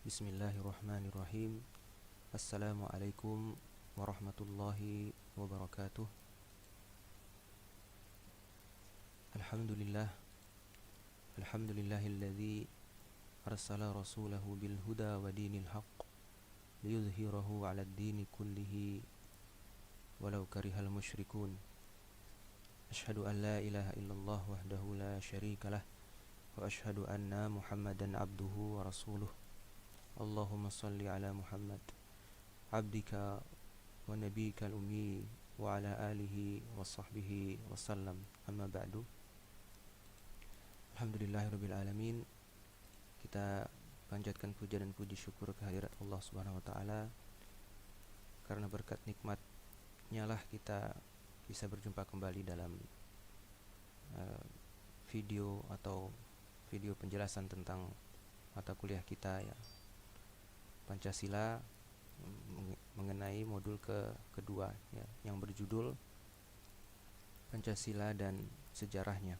Bismillahirrahmanirrahim. Assalamualaikum warahmatullahi wabarakatuh. Alhamdulillah. Alhamdulillahilladzi arsala rasulahu bil huda wa dinil haqq liyudhhirahu 'alad dini kullihi walau karihal musyrikun. Asyhadu an la ilaha illallah wahdahu la syarikalah wa asyhadu anna Muhammadan abduhu wa rasuluh. Allahumma salli ala Muhammad abdika wa nabiyyika al-ummi wa ala alihi wa sahbihi wa sallam. Amma ba'du. Alhamdulillahirabbil alamin. Kita panjatkan puja dan puji syukur kehadirat Allah Subhanahu wa taala, karena berkat nikmat-Nya lah kita bisa berjumpa kembali dalam video penjelasan tentang mata kuliah kita, ya, Pancasila, mengenai modul kedua, ya, yang berjudul Pancasila dan Sejarahnya.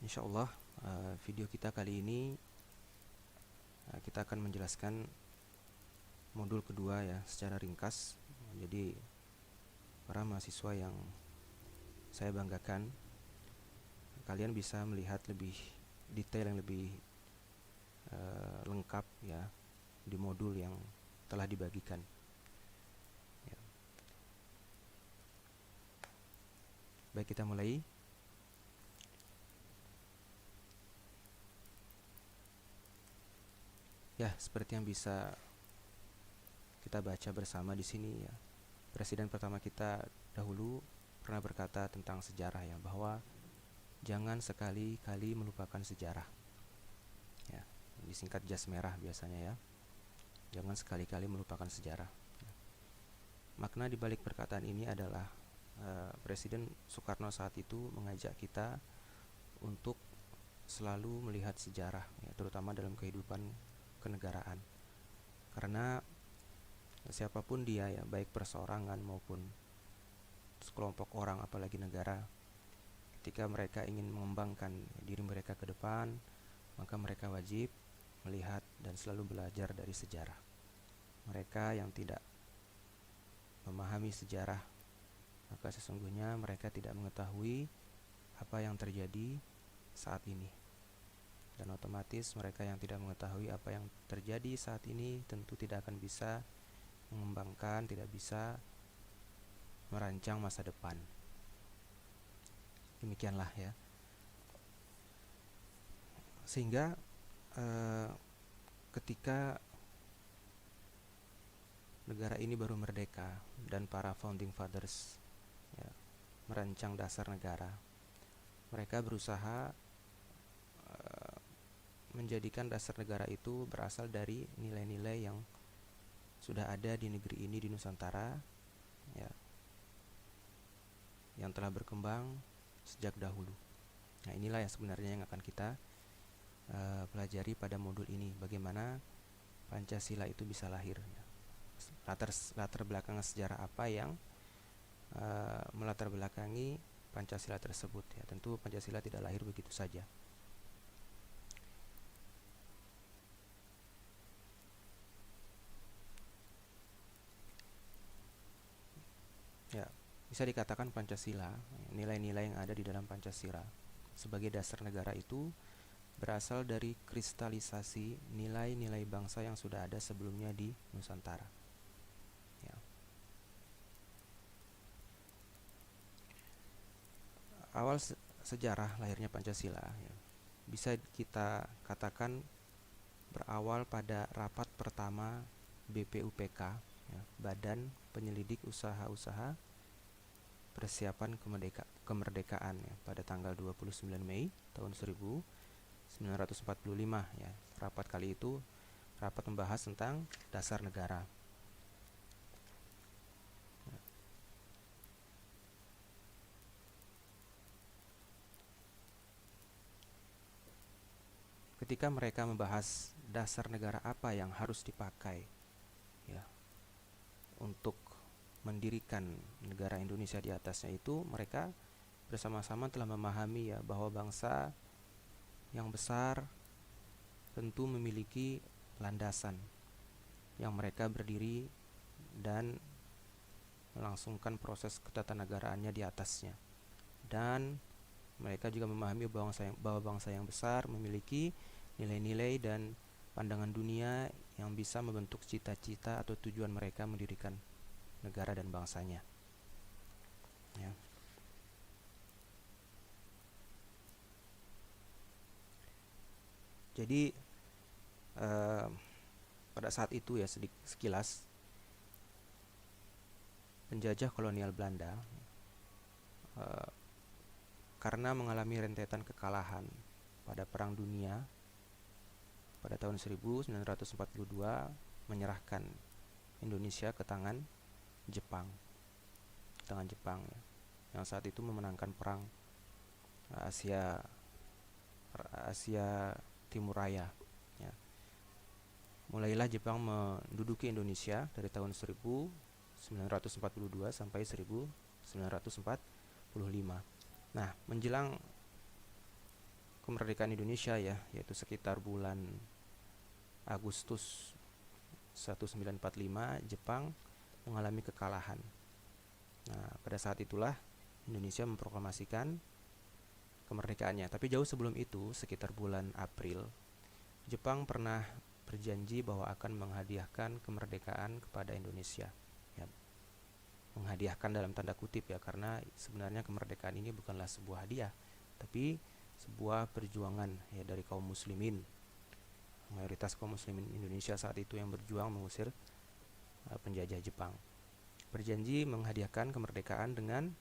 Insyaallah video kita kali ini kita akan menjelaskan modul kedua, ya, secara ringkas. Jadi para mahasiswa yang saya banggakan, kalian bisa melihat lebih detail, yang lebih lengkap, ya, di modul yang telah dibagikan, ya. Baik, kita mulai. Ya, seperti yang bisa kita baca bersama di sini, ya, Presiden pertama kita dahulu pernah berkata tentang sejarah, ya, bahwa jangan sekali-kali melupakan sejarah, ya, disingkat jas merah biasanya, ya. Jangan sekali-kali melupakan sejarah. Makna di balik perkataan ini adalah Presiden Soekarno saat itu mengajak kita untuk selalu melihat sejarah, ya, terutama dalam kehidupan kenegaraan. Karena siapapun dia, ya, baik perseorangan maupun sekelompok orang, apalagi negara, ketika mereka ingin mengembangkan diri mereka ke depan, maka mereka wajib melihat dan selalu belajar dari sejarah. Mereka yang tidak memahami sejarah, maka sesungguhnya mereka tidak mengetahui apa yang terjadi saat ini. Dan otomatis mereka yang tidak mengetahui apa yang terjadi saat ini tentu tidak akan bisa mengembangkan, tidak bisa merancang masa depan. Demikianlah, ya. Sehingga ketika negara ini baru merdeka dan para founding fathers, ya, merancang dasar negara, mereka berusaha menjadikan dasar negara itu berasal dari nilai-nilai yang sudah ada di negeri ini, di Nusantara, ya, yang telah berkembang sejak dahulu. Nah, inilah yang sebenarnya yang akan kita pelajari pada modul ini, bagaimana Pancasila itu bisa lahir, ya. Latar belakang sejarah apa yang melatar belakangi Pancasila tersebut, ya. Tentu Pancasila tidak lahir begitu saja. Ya, bisa dikatakan Pancasila, nilai-nilai yang ada di dalam Pancasila sebagai dasar negara itu berasal dari kristalisasi nilai-nilai bangsa yang sudah ada sebelumnya di Nusantara, ya. Awal sejarah lahirnya Pancasila, ya, bisa kita katakan berawal pada rapat pertama BPUPK, ya, Badan Penyelidik Usaha-Usaha Persiapan Kemerdekaan, ya, pada tanggal 29 Mei tahun 1945, ya. Rapat kali itu rapat membahas tentang dasar negara. Ketika mereka membahas dasar negara apa yang harus dipakai, ya, untuk mendirikan negara Indonesia di atasnya itu, mereka bersama-sama telah memahami, ya, bahwa bangsa yang besar tentu memiliki landasan yang mereka berdiri dan melangsungkan proses ketatanegaraannya di atasnya. Dan mereka juga memahami bahwa bangsa yang besar memiliki nilai-nilai dan pandangan dunia yang bisa membentuk cita-cita atau tujuan mereka mendirikan negara dan bangsanya. Ya. Jadi pada saat itu ya, sekilas penjajah kolonial Belanda karena mengalami rentetan kekalahan pada Perang Dunia pada tahun 1942 menyerahkan Indonesia ke tangan Jepang. Ya, yang saat itu memenangkan perang Asia Timur Raya. Ya. Mulailah Jepang menduduki Indonesia dari tahun 1942 sampai 1945. Nah, menjelang kemerdekaan Indonesia ya, yaitu sekitar bulan Agustus 1945, Jepang mengalami kekalahan. Nah, pada saat itulah Indonesia memproklamasikan kemerdekaannya. Tapi jauh sebelum itu, sekitar bulan April, Jepang pernah berjanji bahwa akan menghadiahkan kemerdekaan kepada Indonesia. Ya, menghadiahkan dalam tanda kutip ya, karena sebenarnya kemerdekaan ini bukanlah sebuah hadiah, tapi sebuah perjuangan ya dari kaum muslimin. Mayoritas kaum muslimin Indonesia saat itu yang berjuang mengusir penjajah Jepang. Berjanji menghadiahkan kemerdekaan dengan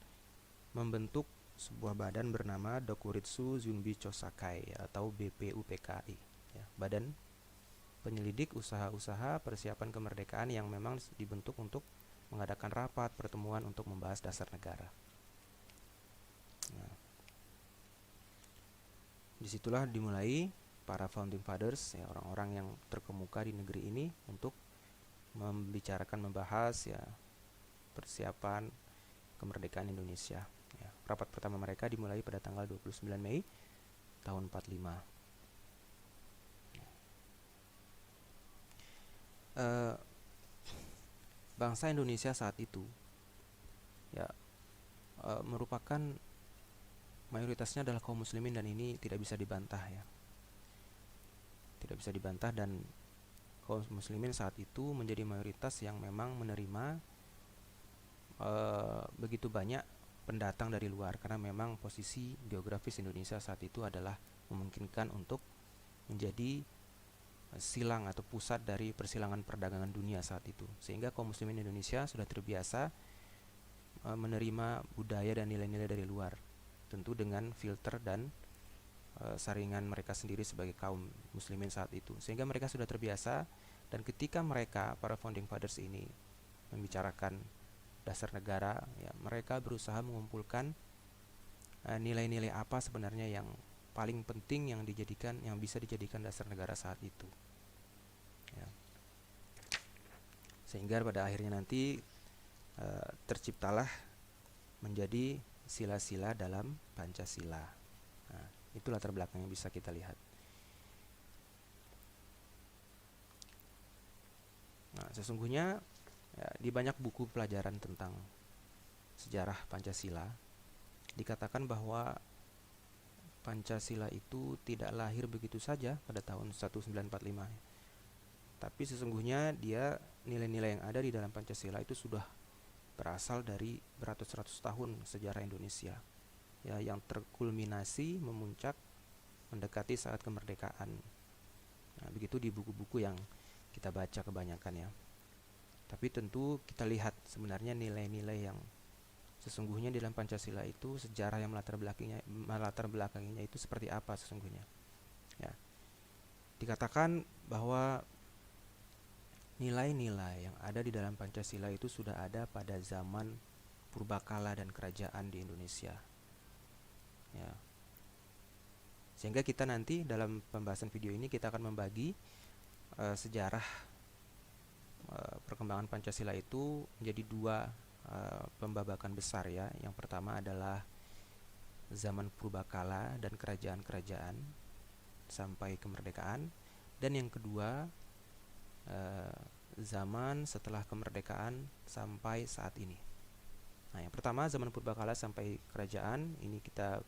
membentuk sebuah badan bernama Dokuritsu Zunbi Chosakai atau BPUPKI ya, Badan Penyelidik Usaha-usaha Persiapan Kemerdekaan, yang memang dibentuk untuk mengadakan rapat pertemuan untuk membahas dasar negara. Nah, disitulah dimulai para founding fathers ya, orang-orang yang terkemuka di negeri ini untuk membahas ya persiapan kemerdekaan Indonesia. Ya, rapat pertama mereka dimulai pada tanggal 29 Mei tahun 45. Bangsa Indonesia saat itu ya merupakan mayoritasnya adalah kaum muslimin, dan ini tidak bisa dibantah ya. Tidak bisa dibantah, dan kaum muslimin saat itu menjadi mayoritas yang memang menerima begitu banyak pendatang dari luar, karena memang posisi geografis Indonesia saat itu adalah memungkinkan untuk menjadi silang atau pusat dari persilangan perdagangan dunia saat itu, sehingga kaum muslimin Indonesia sudah terbiasa menerima budaya dan nilai-nilai dari luar, tentu dengan filter dan saringan mereka sendiri sebagai kaum muslimin saat itu, sehingga mereka sudah terbiasa. Dan ketika mereka, para founding fathers ini, membicarakan dasar negara ya, mereka berusaha mengumpulkan nilai-nilai apa sebenarnya yang paling penting yang bisa dijadikan dasar negara saat itu ya. Sehingga pada akhirnya nanti terciptalah menjadi sila-sila dalam Pancasila. Nah, itu latar belakang yang bisa kita lihat. Nah, sesungguhnya ya, di banyak buku pelajaran tentang sejarah Pancasila dikatakan bahwa Pancasila itu tidak lahir begitu saja pada tahun 1945. Tapi sesungguhnya nilai-nilai yang ada di dalam Pancasila itu sudah berasal dari beratus-ratus tahun sejarah Indonesia ya, yang terkulminasi memuncak mendekati saat kemerdekaan. Nah, begitu di buku-buku yang kita baca kebanyakan ya. Tapi tentu kita lihat sebenarnya nilai-nilai yang sesungguhnya di dalam Pancasila itu, sejarah yang melatar belakanginya itu seperti apa sesungguhnya. Ya. Dikatakan bahwa nilai-nilai yang ada di dalam Pancasila itu sudah ada pada zaman purbakala dan kerajaan di Indonesia. Ya. Sehingga kita nanti dalam pembahasan video ini kita akan membagi sejarah perkembangan Pancasila itu menjadi dua pembabakan besar ya. Yang pertama adalah zaman purbakala dan kerajaan-kerajaan sampai kemerdekaan, Dan yang kedua, zaman setelah kemerdekaan sampai saat ini. Nah, yang pertama zaman purbakala sampai kerajaan, ini kita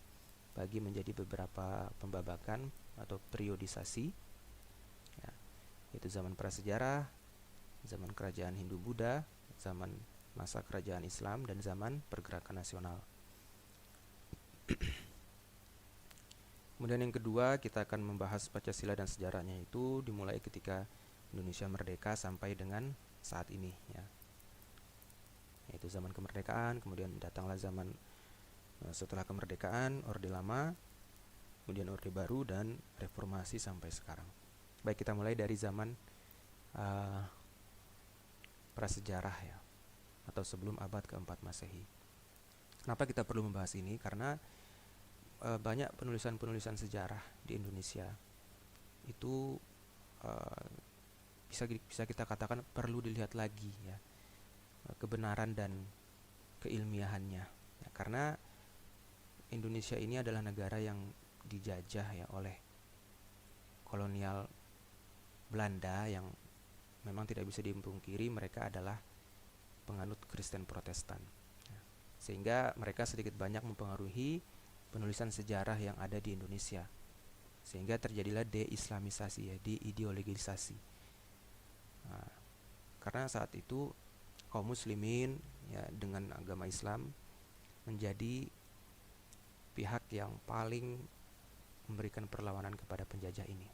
bagi menjadi beberapa pembabakan atau periodisasi, ya, yaitu zaman prasejarah, zaman kerajaan Hindu-Buddha, zaman masa kerajaan Islam, dan zaman pergerakan nasional. Kemudian yang kedua, kita akan membahas Pancasila dan sejarahnya, itu dimulai ketika Indonesia merdeka sampai dengan saat ini, ya. Yaitu zaman kemerdekaan, kemudian datanglah zaman setelah kemerdekaan, Orde Lama, kemudian Orde Baru, dan reformasi sampai sekarang. Baik, kita mulai dari zaman prasejarah, ya, atau sebelum abad keempat Masehi. Kenapa kita perlu membahas ini? Karena banyak penulisan-penulisan sejarah di Indonesia itu bisa kita katakan perlu dilihat lagi, ya, kebenaran dan keilmiahannya, ya, karena Indonesia ini adalah negara yang dijajah, ya, oleh kolonial Belanda, yang memang tidak bisa dipungkiri mereka adalah penganut Kristen Protestan, ya. Sehingga mereka sedikit banyak mempengaruhi penulisan sejarah yang ada di Indonesia, sehingga terjadilah deislamisasi, ya, deideologisasi. Nah, karena saat itu kaum muslimin, ya, dengan agama Islam menjadi pihak yang paling memberikan perlawanan kepada penjajah ini,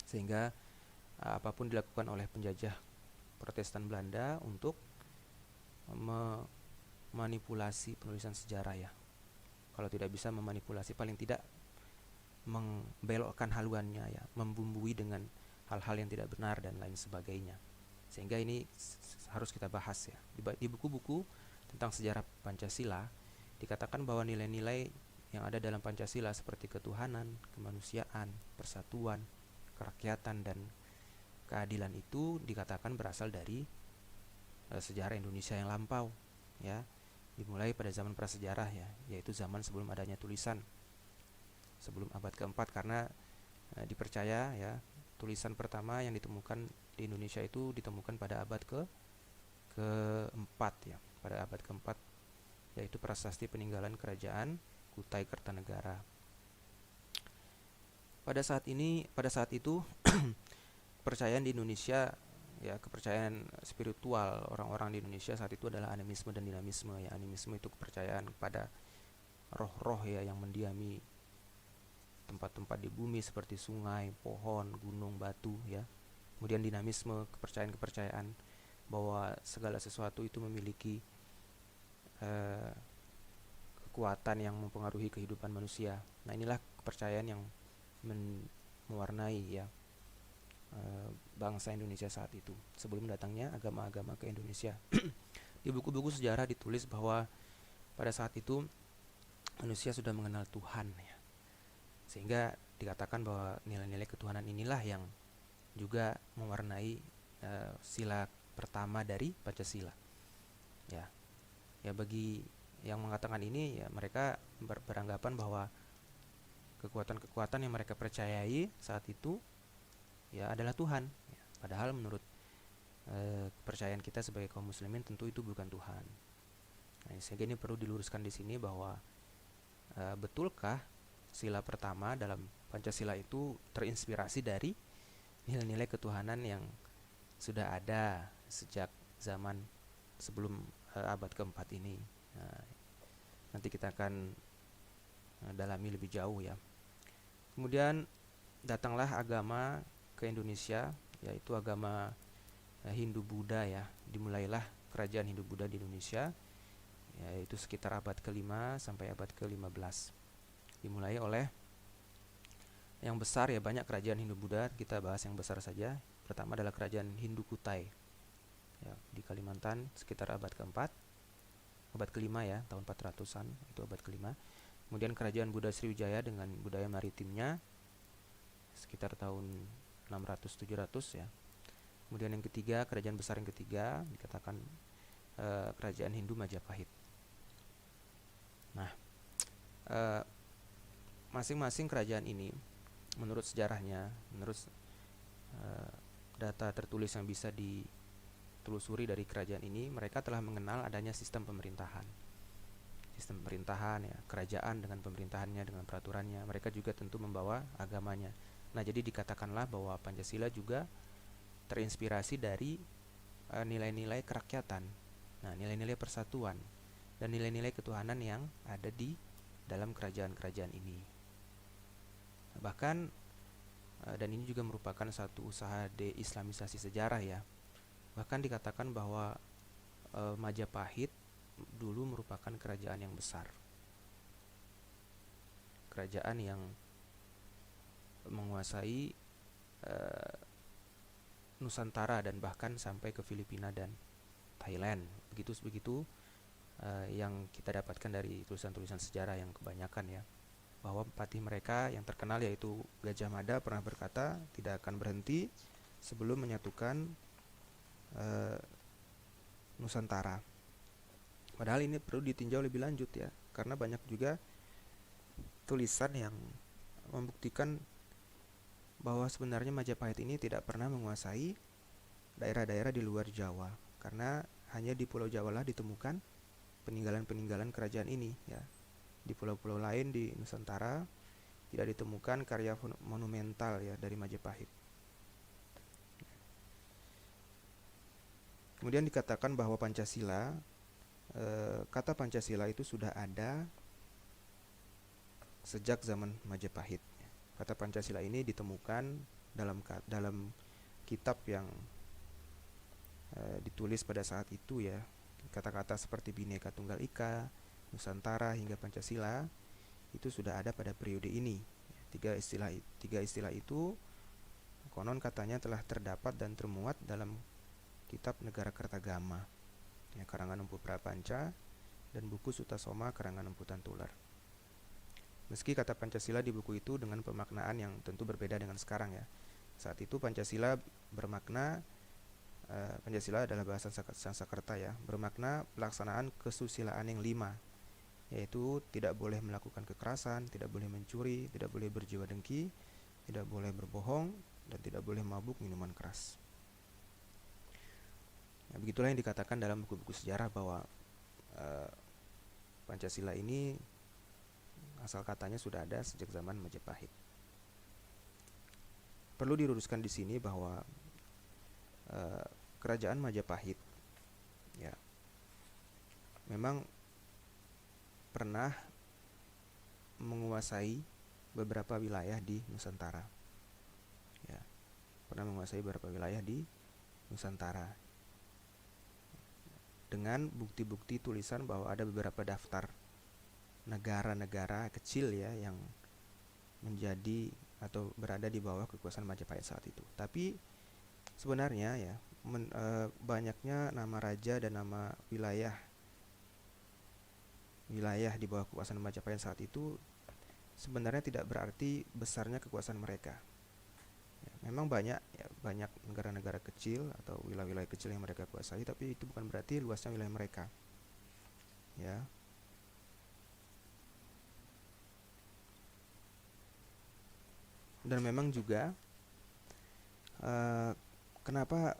sehingga apapun dilakukan oleh penjajah Protestan Belanda untuk memanipulasi penulisan sejarah, ya, kalau tidak bisa memanipulasi, paling tidak membelokkan haluannya, ya, membumbui dengan hal-hal yang tidak benar dan lain sebagainya. Sehingga ini harus kita bahas, ya. Di buku-buku tentang sejarah Pancasila dikatakan bahwa nilai-nilai yang ada dalam Pancasila seperti ketuhanan, kemanusiaan, persatuan, kerakyatan, dan keadilan itu dikatakan berasal dari sejarah Indonesia yang lampau, ya, dimulai pada zaman prasejarah, ya, yaitu zaman sebelum adanya tulisan, sebelum abad keempat, karena dipercaya, ya, tulisan pertama yang ditemukan di Indonesia itu ditemukan pada abad keempat, ya, pada abad keempat, yaitu prasasti peninggalan kerajaan Kutai Kertanegara. Pada saat itu kepercayaan di Indonesia, ya, kepercayaan spiritual orang-orang di Indonesia saat itu adalah animisme dan dinamisme, ya. Animisme itu kepercayaan kepada roh-roh, ya, yang mendiami tempat-tempat di bumi seperti sungai, pohon, gunung, batu, ya. Kemudian dinamisme, kepercayaan bahwa segala sesuatu itu memiliki kekuatan yang mempengaruhi kehidupan manusia. Nah, inilah kepercayaan yang mewarnai, ya, bangsa Indonesia saat itu sebelum datangnya agama-agama ke Indonesia. Di buku-buku sejarah ditulis bahwa pada saat itu manusia sudah mengenal Tuhan, ya, sehingga dikatakan bahwa nilai-nilai ketuhanan inilah yang juga mewarnai sila pertama dari Pancasila, ya. Ya, bagi yang mengatakan ini, ya, mereka beranggapan bahwa kekuatan-kekuatan yang mereka percayai saat itu, ya, adalah Tuhan, ya. Padahal menurut kepercayaan kita sebagai kaum muslimin tentu itu bukan Tuhan. Nah, sehingga ini perlu diluruskan di sini bahwa betulkah sila pertama dalam Pancasila itu terinspirasi dari nilai-nilai ketuhanan yang sudah ada sejak zaman sebelum abad keempat ini. Nah, nanti kita akan dalami lebih jauh, ya. Kemudian datanglah agama ke Indonesia, yaitu agama Hindu-Buddha, ya. Dimulailah kerajaan Hindu-Buddha di Indonesia, yaitu sekitar abad ke-5 sampai abad ke-15. Dimulai oleh yang besar, ya, banyak kerajaan Hindu-Buddha, kita bahas yang besar saja. Pertama adalah kerajaan Hindu Kutai, ya, di Kalimantan sekitar abad ke-4, abad ke-5, ya, tahun 400-an, itu abad ke-5. Kemudian kerajaan Buddha Sriwijaya dengan budaya maritimnya sekitar tahun 600-700, ya. Kemudian yang ketiga, kerajaan besar yang ketiga dikatakan kerajaan Hindu Majapahit. Nah, masing-masing kerajaan ini menurut sejarahnya, menurut data tertulis yang bisa ditelusuri dari kerajaan ini, mereka telah mengenal adanya sistem pemerintahan. Sistem pemerintahan ya, kerajaan dengan pemerintahannya, dengan peraturannya. Mereka juga tentu membawa agamanya. Nah, jadi dikatakanlah bahwa Pancasila juga terinspirasi dari nilai-nilai kerakyatan. Nah, nilai-nilai persatuan dan nilai-nilai ketuhanan yang ada di dalam kerajaan-kerajaan ini. Bahkan dan ini juga merupakan satu usaha deislamisasi sejarah ya. Bahkan dikatakan bahwa Majapahit dulu merupakan kerajaan yang besar. Kerajaan yang menguasai Nusantara dan bahkan sampai ke Filipina dan Thailand. Begitu yang kita dapatkan dari tulisan-tulisan sejarah yang kebanyakan ya, bahwa patih mereka yang terkenal yaitu Gajah Mada pernah berkata tidak akan berhenti sebelum menyatukan Nusantara. Padahal ini perlu ditinjau lebih lanjut ya, karena banyak juga tulisan yang membuktikan bahwa sebenarnya Majapahit ini tidak pernah menguasai daerah-daerah di luar Jawa, karena hanya di Pulau Jawa lah ditemukan peninggalan-peninggalan kerajaan ini ya. Di pulau-pulau lain di Nusantara tidak ditemukan karya monumental ya dari Majapahit. Kemudian dikatakan bahwa Pancasila, kata Pancasila itu sudah ada sejak zaman Majapahit. Kata Pancasila ini ditemukan dalam kitab yang ditulis pada saat itu ya. Kata-kata seperti Bhinneka Tunggal Ika, Nusantara hingga Pancasila itu sudah ada pada periode ini. Tiga istilah itu konon katanya telah terdapat dan termuat dalam kitab Negara Kertagama ya, karangan Empu Prapanca, dan buku Sutasoma karangan Empu Tantular. Meski kata Pancasila di buku itu dengan pemaknaan yang tentu berbeda dengan sekarang ya. Saat itu Pancasila bermakna Pancasila adalah bahasa Sanskerta ya, bermakna pelaksanaan kesusilaan yang 5, yaitu tidak boleh melakukan kekerasan, tidak boleh mencuri, tidak boleh berjiwa dengki, tidak boleh berbohong, dan tidak boleh mabuk minuman keras. Nah, begitulah yang dikatakan dalam buku-buku sejarah bahwa Pancasila ini asal katanya sudah ada sejak zaman Majapahit. Perlu diluruskan di sini bahwa kerajaan Majapahit ya memang pernah menguasai beberapa wilayah di Nusantara. Ya, pernah menguasai beberapa wilayah di Nusantara. Dengan bukti-bukti tulisan bahwa ada beberapa daftar negara-negara kecil ya yang menjadi atau berada di bawah kekuasaan Majapahit saat itu. Tapi sebenarnya ya banyaknya nama raja dan nama wilayah di bawah kekuasaan Majapahit saat itu sebenarnya tidak berarti besarnya kekuasaan mereka. Ya, memang banyak negara-negara kecil atau wilayah-wilayah kecil yang mereka kuasai, tapi itu bukan berarti luasnya wilayah mereka. Ya. Dan memang juga kenapa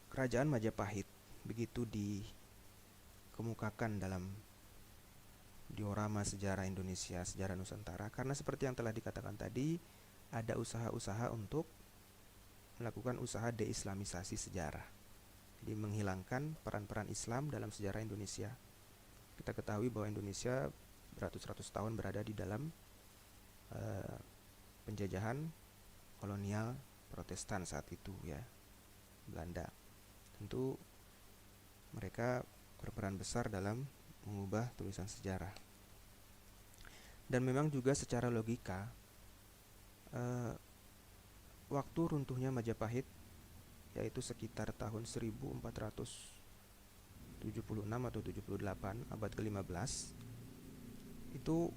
kerajaan Majapahit begitu dikemukakan dalam diorama sejarah Indonesia, sejarah Nusantara, karena seperti yang telah dikatakan tadi, ada usaha-usaha untuk melakukan usaha deislamisasi sejarah, jadi menghilangkan peran-peran Islam dalam sejarah Indonesia. Kita ketahui bahwa Indonesia beratus-ratus tahun berada di dalam penjajahan kolonial Protestan saat itu ya, Belanda. Tentu mereka berperan besar dalam mengubah tulisan sejarah. Dan memang juga secara logika waktu runtuhnya Majapahit, yaitu sekitar tahun 1476 atau 78 abad ke-15, itu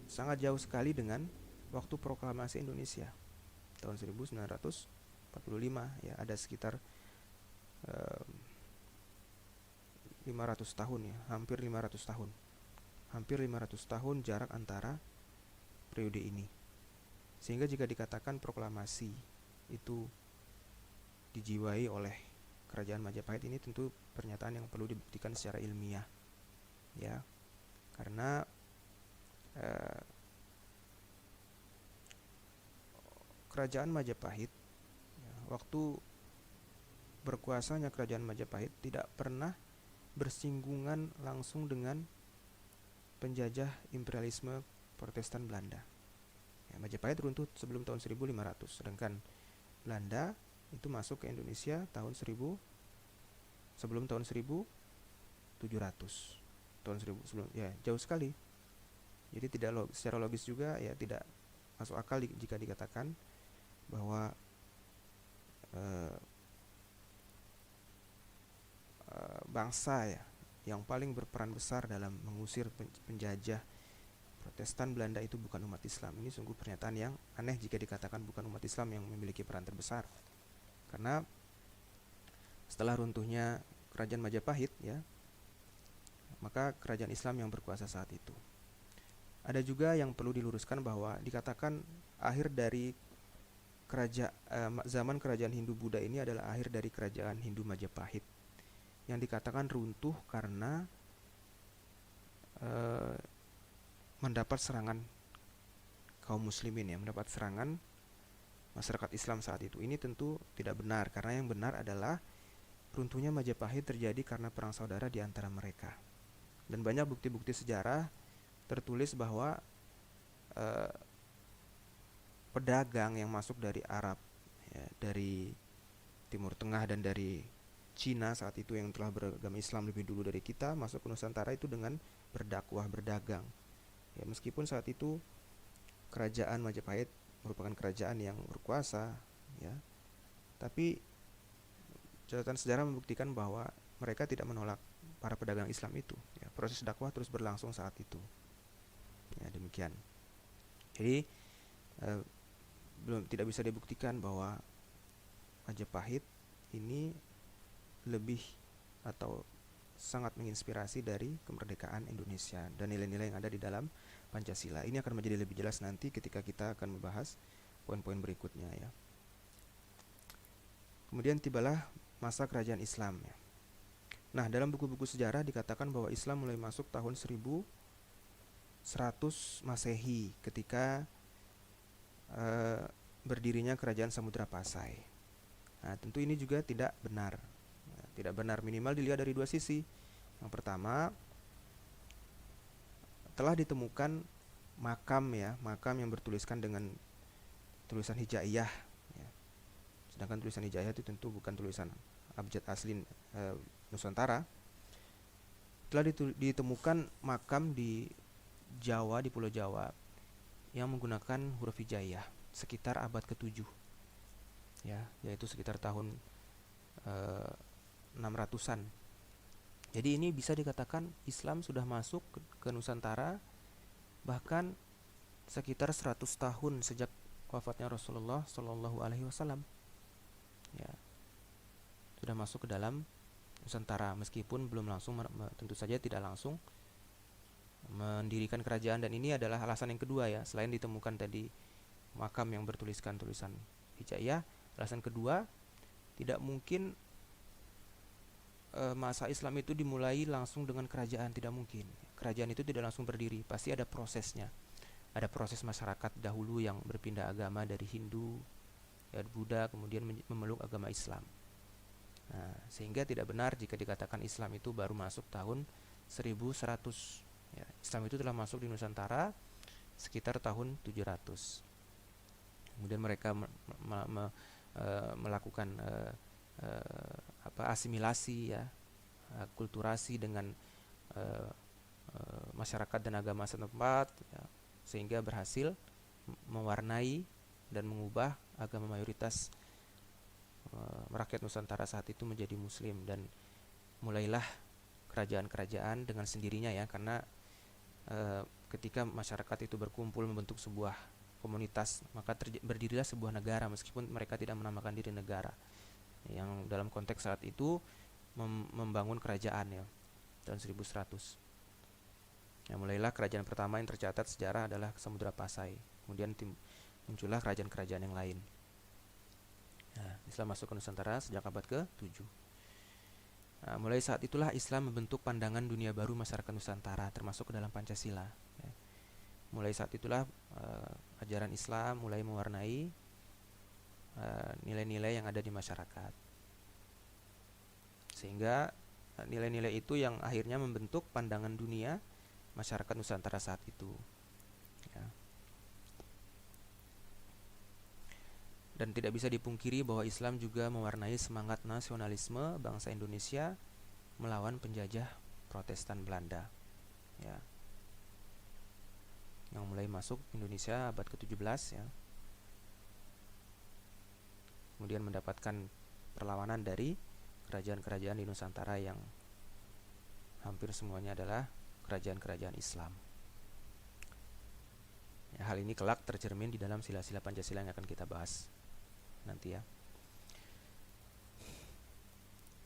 sangat jauh sekali dengan waktu proklamasi Indonesia tahun 1945 ya, ada sekitar 500 tahun ya, hampir 500 tahun jarak antara periode ini. Sehingga jika dikatakan proklamasi itu dijiwai oleh kerajaan Majapahit, ini tentu pernyataan yang perlu dibuktikan secara ilmiah, ya. Karena kerajaan Majapahit, ya, waktu berkuasanya kerajaan Majapahit tidak pernah bersinggungan langsung dengan penjajah imperialisme Protestan Belanda. Ya, Majapahit runtuh sebelum tahun 1500, sedangkan Belanda itu masuk ke Indonesia sebelum tahun 1700. Tahun 1000 sebelum, ya jauh sekali. Jadi secara logis juga ya tidak masuk akal jika dikatakan bahwa bangsa ya yang paling berperan besar dalam mengusir penjajah Protestan Belanda itu bukan umat Islam. Ini sungguh pernyataan yang aneh jika dikatakan bukan umat Islam yang memiliki peran terbesar. Karena setelah runtuhnya kerajaan Majapahit, ya, maka kerajaan Islam yang berkuasa saat itu. Ada juga yang perlu diluruskan bahwa dikatakan akhir dari zaman kerajaan Hindu-Buddha ini adalah akhir dari kerajaan Hindu Majapahit, yang dikatakan runtuh karena mendapat serangan kaum muslimin, ya, mendapat serangan masyarakat Islam saat itu. Ini tentu tidak benar, karena yang benar adalah runtuhnya Majapahit terjadi karena perang saudara di antara mereka. Dan banyak bukti-bukti sejarah tertulis bahwa pedagang yang masuk dari Arab, ya, dari Timur Tengah dan dari Cina saat itu yang telah beragama Islam lebih dulu dari kita, masuk ke Nusantara itu dengan berdakwah, berdagang. Ya, meskipun saat itu kerajaan Majapahit merupakan kerajaan yang berkuasa, ya, tapi catatan sejarah membuktikan bahwa mereka tidak menolak para pedagang Islam itu. Ya, proses dakwah terus berlangsung saat itu. Ya, demikian. Jadi tidak bisa dibuktikan bahwa Majapahit ini lebih atau sangat menginspirasi dari kemerdekaan Indonesia dan nilai-nilai yang ada di dalam Pancasila. Ini akan menjadi lebih jelas nanti ketika kita akan membahas poin-poin berikutnya, ya. Kemudian tibalah masa kerajaan Islam, ya. Nah, dalam buku-buku sejarah dikatakan bahwa Islam mulai masuk tahun 1100 Masehi ketika berdirinya kerajaan Samudra Pasai. Nah, tentu ini juga tidak benar. Tidak benar, minimal dilihat dari dua sisi. Yang pertama, telah ditemukan makam yang bertuliskan dengan tulisan hijaiyah, ya. Sedangkan tulisan hijaiyah itu tentu bukan tulisan abjad asli Nusantara. Telah ditemukan makam di Jawa, di Pulau Jawa, yang menggunakan huruf hijaiyah sekitar abad ke-7, ya, yaitu sekitar tahun 600-an. Jadi ini bisa dikatakan Islam sudah masuk ke Nusantara bahkan sekitar 100 tahun sejak wafatnya Rasulullah Shallallahu Alaihi Wasallam. Ya, sudah masuk ke dalam Nusantara meskipun belum langsung, tentu saja tidak langsung mendirikan kerajaan. Dan ini adalah alasan yang kedua, ya, selain ditemukan tadi makam yang bertuliskan tulisan hijaiyah, alasan kedua, tidak mungkin masa Islam itu dimulai langsung dengan kerajaan, tidak mungkin. Kerajaan itu tidak langsung berdiri, pasti ada prosesnya. Ada proses masyarakat dahulu yang berpindah agama dari Hindu, ya, Buddha, kemudian memeluk agama Islam. Nah, sehingga tidak benar jika dikatakan Islam itu baru masuk tahun 1100. Ya, Islam itu telah masuk di Nusantara sekitar tahun 700. Kemudian mereka melakukan asimilasi, ya, kulturasi dengan masyarakat dan agama setempat, ya, sehingga berhasil mewarnai dan mengubah agama mayoritas rakyat Nusantara saat itu menjadi Muslim. Dan mulailah kerajaan-kerajaan dengan sendirinya, ya, karena ketika masyarakat itu berkumpul membentuk sebuah komunitas, maka berdirilah sebuah negara meskipun mereka tidak menamakan diri negara, yang dalam konteks saat itu membangun kerajaan, ya, tahun 1100. Ya, mulailah kerajaan pertama yang tercatat sejarah adalah Samudra Pasai. Kemudian muncullah kerajaan-kerajaan yang lain. Nah, Islam masuk ke Nusantara sejak abad ke-7. Nah, mulai saat itulah Islam membentuk pandangan dunia baru masyarakat Nusantara, termasuk ke dalam Pancasila. Ya. Mulai saat itulah ajaran Islam mulai mewarnai nilai-nilai yang ada di masyarakat. Sehingga nilai-nilai itu yang akhirnya membentuk pandangan dunia masyarakat Nusantara saat itu. Ya. Dan tidak bisa dipungkiri bahwa Islam juga mewarnai semangat nasionalisme bangsa Indonesia melawan penjajah Protestan Belanda, ya, yang mulai masuk Indonesia abad ke-17, ya. Kemudian mendapatkan perlawanan dari kerajaan-kerajaan di Nusantara yang hampir semuanya adalah kerajaan-kerajaan Islam. Ya, hal ini kelak tercermin di dalam sila-sila Pancasila yang akan kita bahas nanti, ya.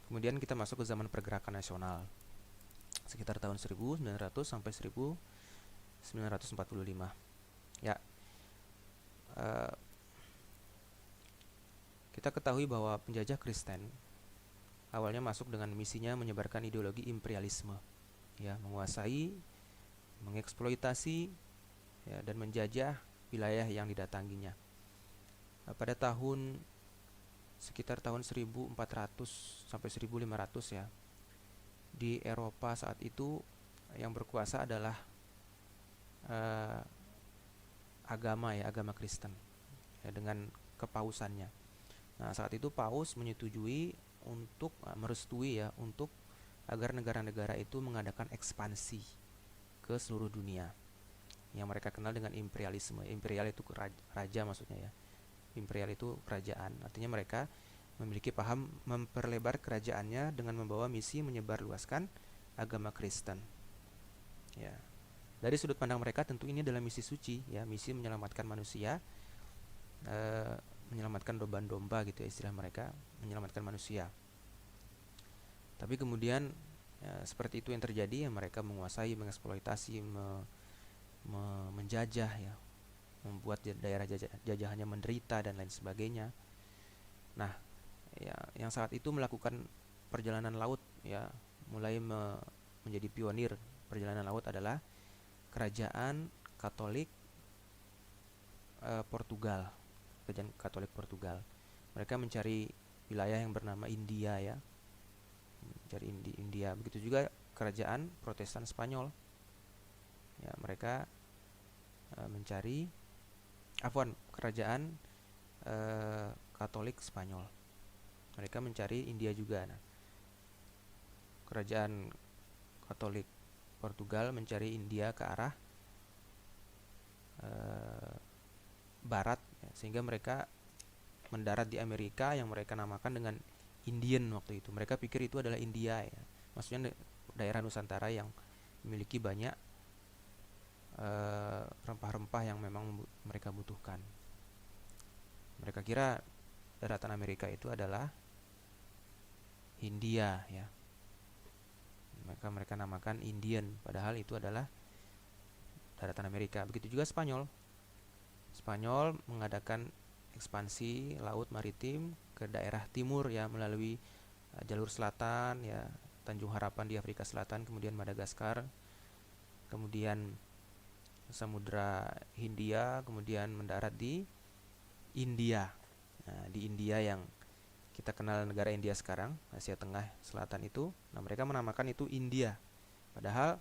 Kemudian kita masuk ke zaman pergerakan nasional sekitar tahun 1900 sampai 1945. Ya, kita ketahui bahwa penjajah Kristen awalnya masuk dengan misinya menyebarkan ideologi imperialisme, ya, menguasai, mengeksploitasi, ya, dan menjajah wilayah yang didatanginya. Pada sekitar tahun 1400 sampai 1500, ya, di Eropa saat itu yang berkuasa adalah agama Kristen, ya, dengan kepausannya. Nah, saat itu paus menyetujui untuk merestui, ya, untuk agar negara-negara itu mengadakan ekspansi ke seluruh dunia yang mereka kenal dengan imperialisme. Imperial itu raja maksudnya, ya. Imperial itu kerajaan. Artinya mereka memiliki paham memperlebar kerajaannya dengan membawa misi menyebarluaskan agama Kristen. Ya. Dari sudut pandang mereka tentu ini adalah misi suci, ya, misi menyelamatkan manusia, menyelamatkan domba-domba gitu, ya, istilah mereka, menyelamatkan manusia. Tapi kemudian, ya, seperti itu yang terjadi, ya, mereka menguasai, mengeksploitasi, menjajah, ya, membuat daerah jajahannya menderita dan lain sebagainya. Nah, ya, yang saat itu melakukan perjalanan laut, ya, mulai menjadi pionir perjalanan laut adalah kerajaan Katolik Portugal, kerajaan Katolik Portugal. Mereka mencari wilayah yang bernama India, ya, mencari India. Begitu juga kerajaan Protestan Spanyol, ya, mereka mencari kerajaan Katolik Spanyol, mereka mencari India juga. Nah, kerajaan Katolik Portugal mencari India ke arah barat, ya, sehingga mereka mendarat di Amerika yang mereka namakan dengan Indian waktu itu. Mereka pikir itu adalah India, ya, maksudnya daerah Nusantara yang memiliki banyak rempah-rempah yang memang mereka butuhkan. Mereka kira daratan Amerika itu adalah India, ya. Maka mereka namakan Indian, padahal itu adalah daratan Amerika. Begitu juga Spanyol. Spanyol mengadakan ekspansi laut maritim ke daerah timur, ya, melalui jalur selatan, ya, Tanjung Harapan di Afrika Selatan, kemudian Madagaskar, kemudian Samudra Hindia, kemudian mendarat di India. Nah, di India yang kita kenal negara India sekarang, Asia Tengah Selatan itu, nah, mereka menamakan itu India. Padahal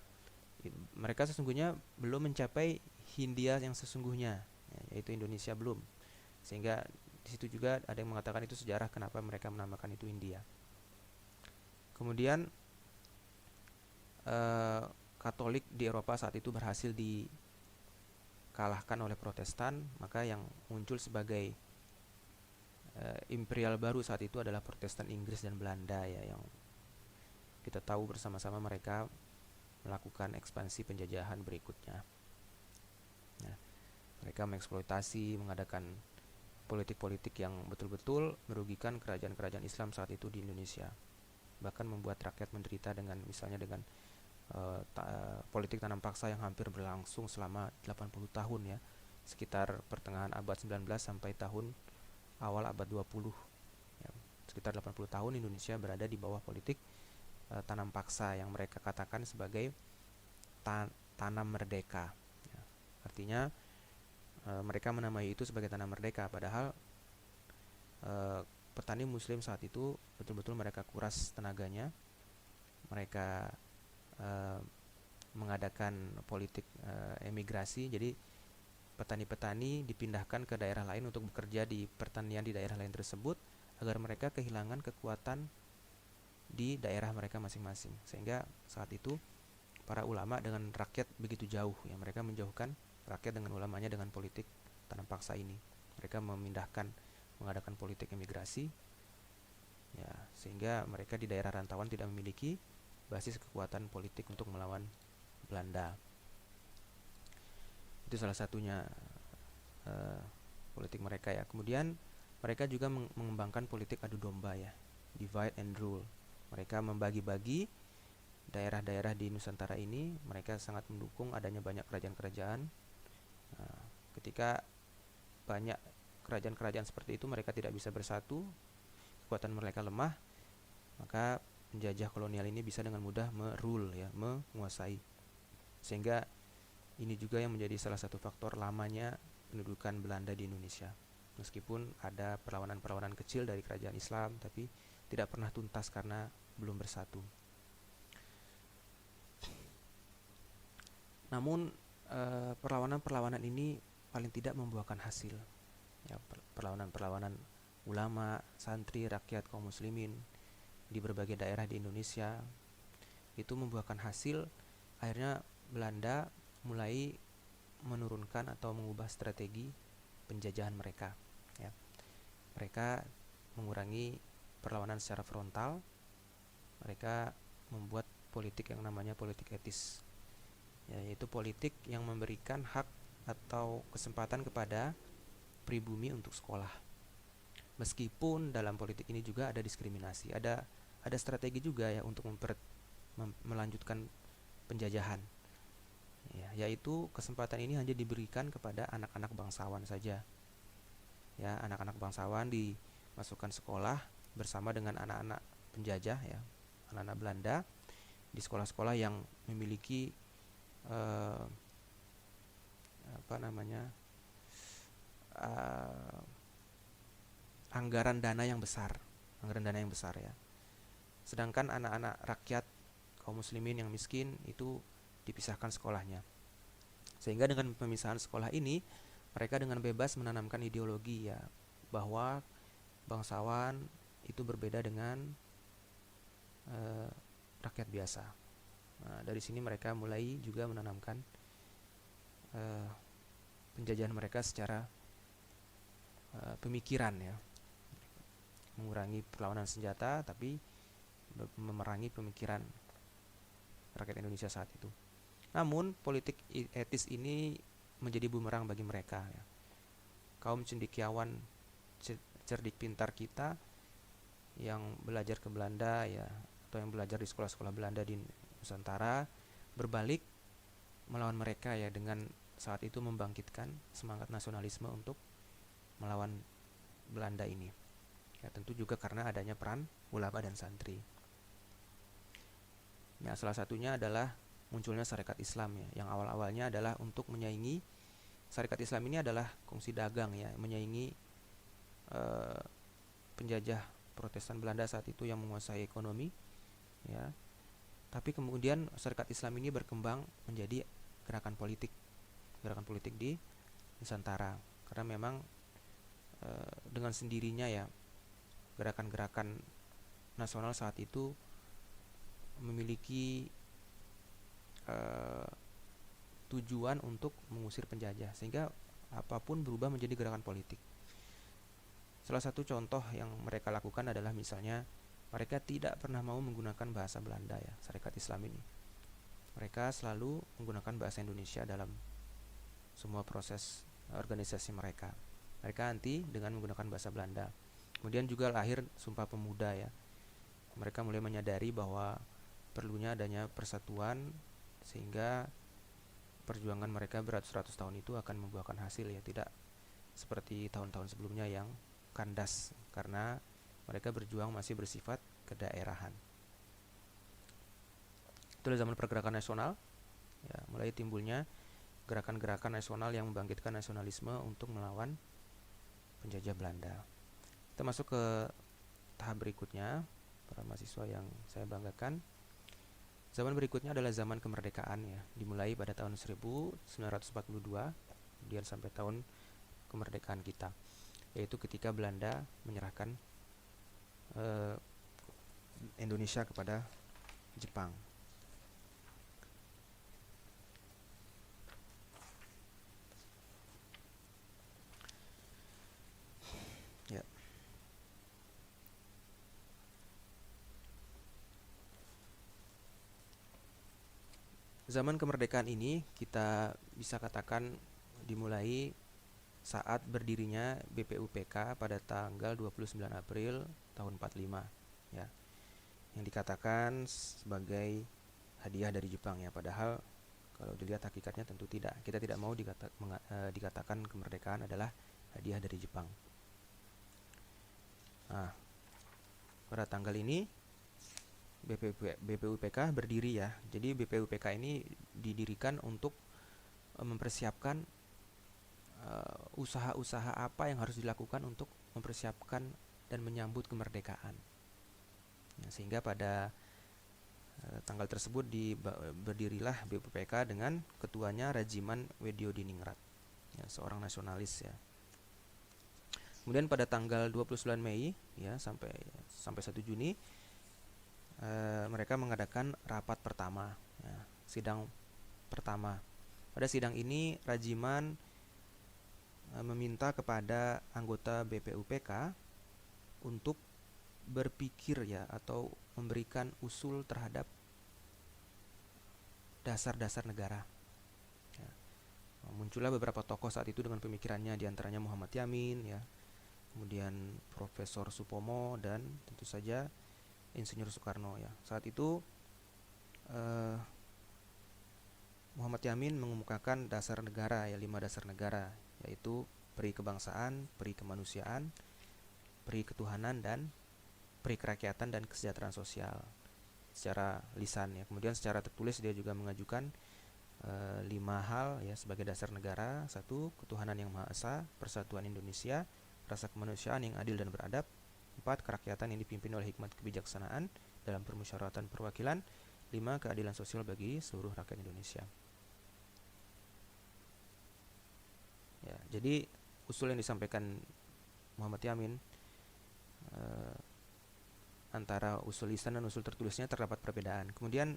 mereka sesungguhnya belum mencapai Hindia yang sesungguhnya, ya, yaitu Indonesia belum. Sehingga di situ juga ada yang mengatakan itu sejarah kenapa mereka menamakan itu India. Kemudian Katolik di Eropa saat itu berhasil dikalahkan oleh Protestan, maka yang muncul sebagai imperial baru saat itu adalah Protestan Inggris dan Belanda, ya, yang kita tahu bersama-sama mereka melakukan ekspansi penjajahan berikutnya. Nah, mereka mengeksploitasi, mengadakan politik-politik yang betul-betul merugikan kerajaan-kerajaan Islam saat itu di Indonesia, bahkan membuat rakyat menderita dengan misalnya dengan politik tanam paksa yang hampir berlangsung selama 80 tahun, ya, sekitar pertengahan abad 19 sampai tahun awal abad 20. Ya, sekitar 80 tahun Indonesia berada di bawah politik tanam paksa yang mereka katakan sebagai tanam merdeka. Ya, artinya mereka menamai itu sebagai tanam merdeka, padahal petani muslim saat itu betul-betul mereka kuras tenaganya, mereka mengadakan politik emigrasi. Jadi petani-petani dipindahkan ke daerah lain untuk bekerja di pertanian di daerah lain tersebut agar mereka kehilangan kekuatan di daerah mereka masing-masing. Sehingga saat itu para ulama dengan rakyat begitu jauh, ya, mereka menjauhkan rakyat dengan ulamanya dengan politik tanam paksa ini. Mereka mengadakan politik emigrasi, ya, sehingga mereka di daerah rantauan tidak memiliki basis kekuatan politik untuk melawan Belanda. Itu salah satunya politik mereka, ya. Kemudian mereka juga mengembangkan politik adu domba, ya, divide and rule. Mereka membagi-bagi daerah-daerah di Nusantara ini. Mereka sangat mendukung adanya banyak kerajaan-kerajaan. Ketika banyak kerajaan-kerajaan seperti itu, mereka tidak bisa bersatu, kekuatan mereka lemah, maka penjajah kolonial ini bisa dengan mudah merule, ya, menguasai. Sehingga ini juga yang menjadi salah satu faktor lamanya pendudukan Belanda di Indonesia. Meskipun ada perlawanan-perlawanan kecil dari kerajaan Islam, tapi tidak pernah tuntas karena belum bersatu. Namun perlawanan-perlawanan ini paling tidak membuahkan hasil. Ya, perlawanan-perlawanan ulama, santri, rakyat, kaum muslimin di berbagai daerah di Indonesia itu membuahkan hasil. Akhirnya Belanda mulai menurunkan atau mengubah strategi penjajahan mereka, ya. Mereka mengurangi perlawanan secara frontal. Mereka membuat politik yang namanya politik etis, ya, yaitu politik yang memberikan hak atau kesempatan kepada pribumi untuk sekolah. Meskipun dalam politik ini juga ada diskriminasi, ada strategi juga, ya, untuk melanjutkan penjajahan, ya, yaitu kesempatan ini hanya diberikan kepada anak-anak bangsawan saja. Ya, anak-anak bangsawan dimasukkan sekolah bersama dengan anak-anak penjajah, ya, anak-anak Belanda di sekolah-sekolah yang memiliki anggaran dana yang besar, ya. Sedangkan anak-anak rakyat kaum muslimin yang miskin itu dipisahkan sekolahnya. Sehingga dengan pemisahan sekolah ini, mereka dengan bebas menanamkan ideologi, ya, bahwa bangsawan itu berbeda dengan rakyat biasa. Nah, dari sini mereka mulai juga menanamkan penjajahan mereka secara pemikiran, ya, mengurangi perlawanan senjata tapi memerangi pemikiran rakyat Indonesia saat itu. Namun politik etis ini menjadi bumerang bagi mereka, ya. Kaum cendekiawan cerdik pintar kita yang belajar ke Belanda, ya, atau yang belajar di sekolah-sekolah Belanda di Nusantara berbalik melawan mereka, ya, dengan saat itu membangkitkan semangat nasionalisme untuk melawan Belanda ini. Ya, tentu juga karena adanya peran ulama dan santri. Ya, salah satunya adalah munculnya Syarikat Islam, ya, yang awal-awalnya adalah untuk menyaingi. Syarikat Islam ini adalah kongsi dagang, ya, menyaingi penjajah Protestan Belanda saat itu yang menguasai ekonomi, ya. Tapi kemudian Syarikat Islam ini berkembang menjadi gerakan politik di Nusantara, karena memang dengan sendirinya, ya, gerakan-gerakan nasional saat itu memiliki tujuan untuk mengusir penjajah, sehingga apapun berubah menjadi gerakan politik. Salah satu contoh yang mereka lakukan adalah misalnya mereka tidak pernah mau menggunakan bahasa Belanda, ya, Syarikat Islam ini. Mereka selalu menggunakan bahasa Indonesia dalam semua proses organisasi mereka. Mereka anti dengan menggunakan bahasa Belanda. Kemudian juga lahir Sumpah Pemuda, ya. Mereka mulai menyadari bahwa perlunya adanya persatuan, sehingga perjuangan mereka beratus-ratus tahun itu akan membuahkan hasil ya, tidak seperti tahun-tahun sebelumnya yang kandas karena mereka berjuang masih bersifat kedaerahan. Itulah zaman pergerakan nasional ya, mulai timbulnya gerakan-gerakan nasional yang membangkitkan nasionalisme untuk melawan penjajah Belanda. Kita masuk ke tahap berikutnya, para mahasiswa yang saya banggakan. Zaman berikutnya adalah zaman kemerdekaan ya, dimulai pada tahun 1942 kemudian sampai tahun kemerdekaan kita, yaitu ketika Belanda menyerahkan Indonesia kepada Jepang. Ya. Zaman kemerdekaan ini kita bisa katakan dimulai saat berdirinya BPUPK pada tanggal 29 April tahun 45 ya. Yang dikatakan sebagai hadiah dari Jepang ya, padahal kalau dilihat hakikatnya tentu tidak. Kita tidak mau dikatakan kemerdekaan adalah hadiah dari Jepang. Nah, pada tanggal ini BPUPK berdiri ya. Jadi BPUPK ini didirikan untuk mempersiapkan usaha-usaha apa yang harus dilakukan untuk mempersiapkan dan menyambut kemerdekaan. Nah, sehingga pada tanggal tersebut berdirilah BPUPK dengan ketuanya Rajiman Weddiodiningrat, ya, seorang nasionalis ya. Kemudian pada tanggal 29 Mei ya sampai 1 Juni mereka mengadakan rapat pertama ya, sidang pertama. Pada sidang ini Rajiman meminta kepada anggota BPUPK untuk berpikir ya, atau memberikan usul terhadap dasar-dasar negara ya. Muncullah beberapa tokoh saat itu dengan pemikirannya, diantaranya Muhammad Yamin ya, kemudian Profesor Supomo, dan tentu saja Insinyur Soekarno ya. Saat itu Muhammad Yamin mengemukakan dasar negara ya, 5 dasar negara, yaitu peri kebangsaan, peri kemanusiaan, peri ketuhanan, dan peri kerakyatan dan kesejahteraan sosial secara lisan ya. Kemudian secara tertulis dia juga mengajukan 5 hal ya sebagai dasar negara. 1. Ketuhanan yang Maha Esa, persatuan Indonesia, rasa kemanusiaan yang adil dan beradab. 4. Kerakyatan yang dipimpin oleh hikmat kebijaksanaan dalam permusyawaratan perwakilan. 5. Keadilan sosial bagi seluruh rakyat Indonesia. Ya, jadi usul yang disampaikan Muhammad Yamin antara usul lisan dan usul tertulisnya terdapat perbedaan. Kemudian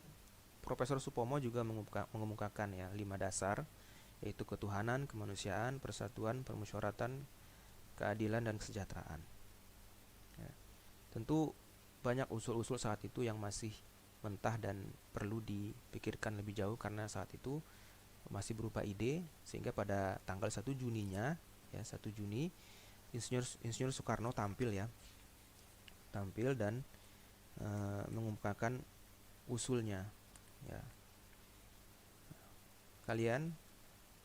Profesor Supomo juga mengemukakan ya 5 dasar, yaitu ketuhanan, kemanusiaan, persatuan, permusyawaratan, keadilan, dan kesejahteraan. Ya. Tentu banyak usul-usul saat itu yang masih mentah dan perlu dipikirkan lebih jauh karena saat itu masih berupa ide, sehingga pada tanggal 1 Juninya ya, 1 Juni Insinyur Soekarno tampil dan mengemukakan usulnya ya. Kalian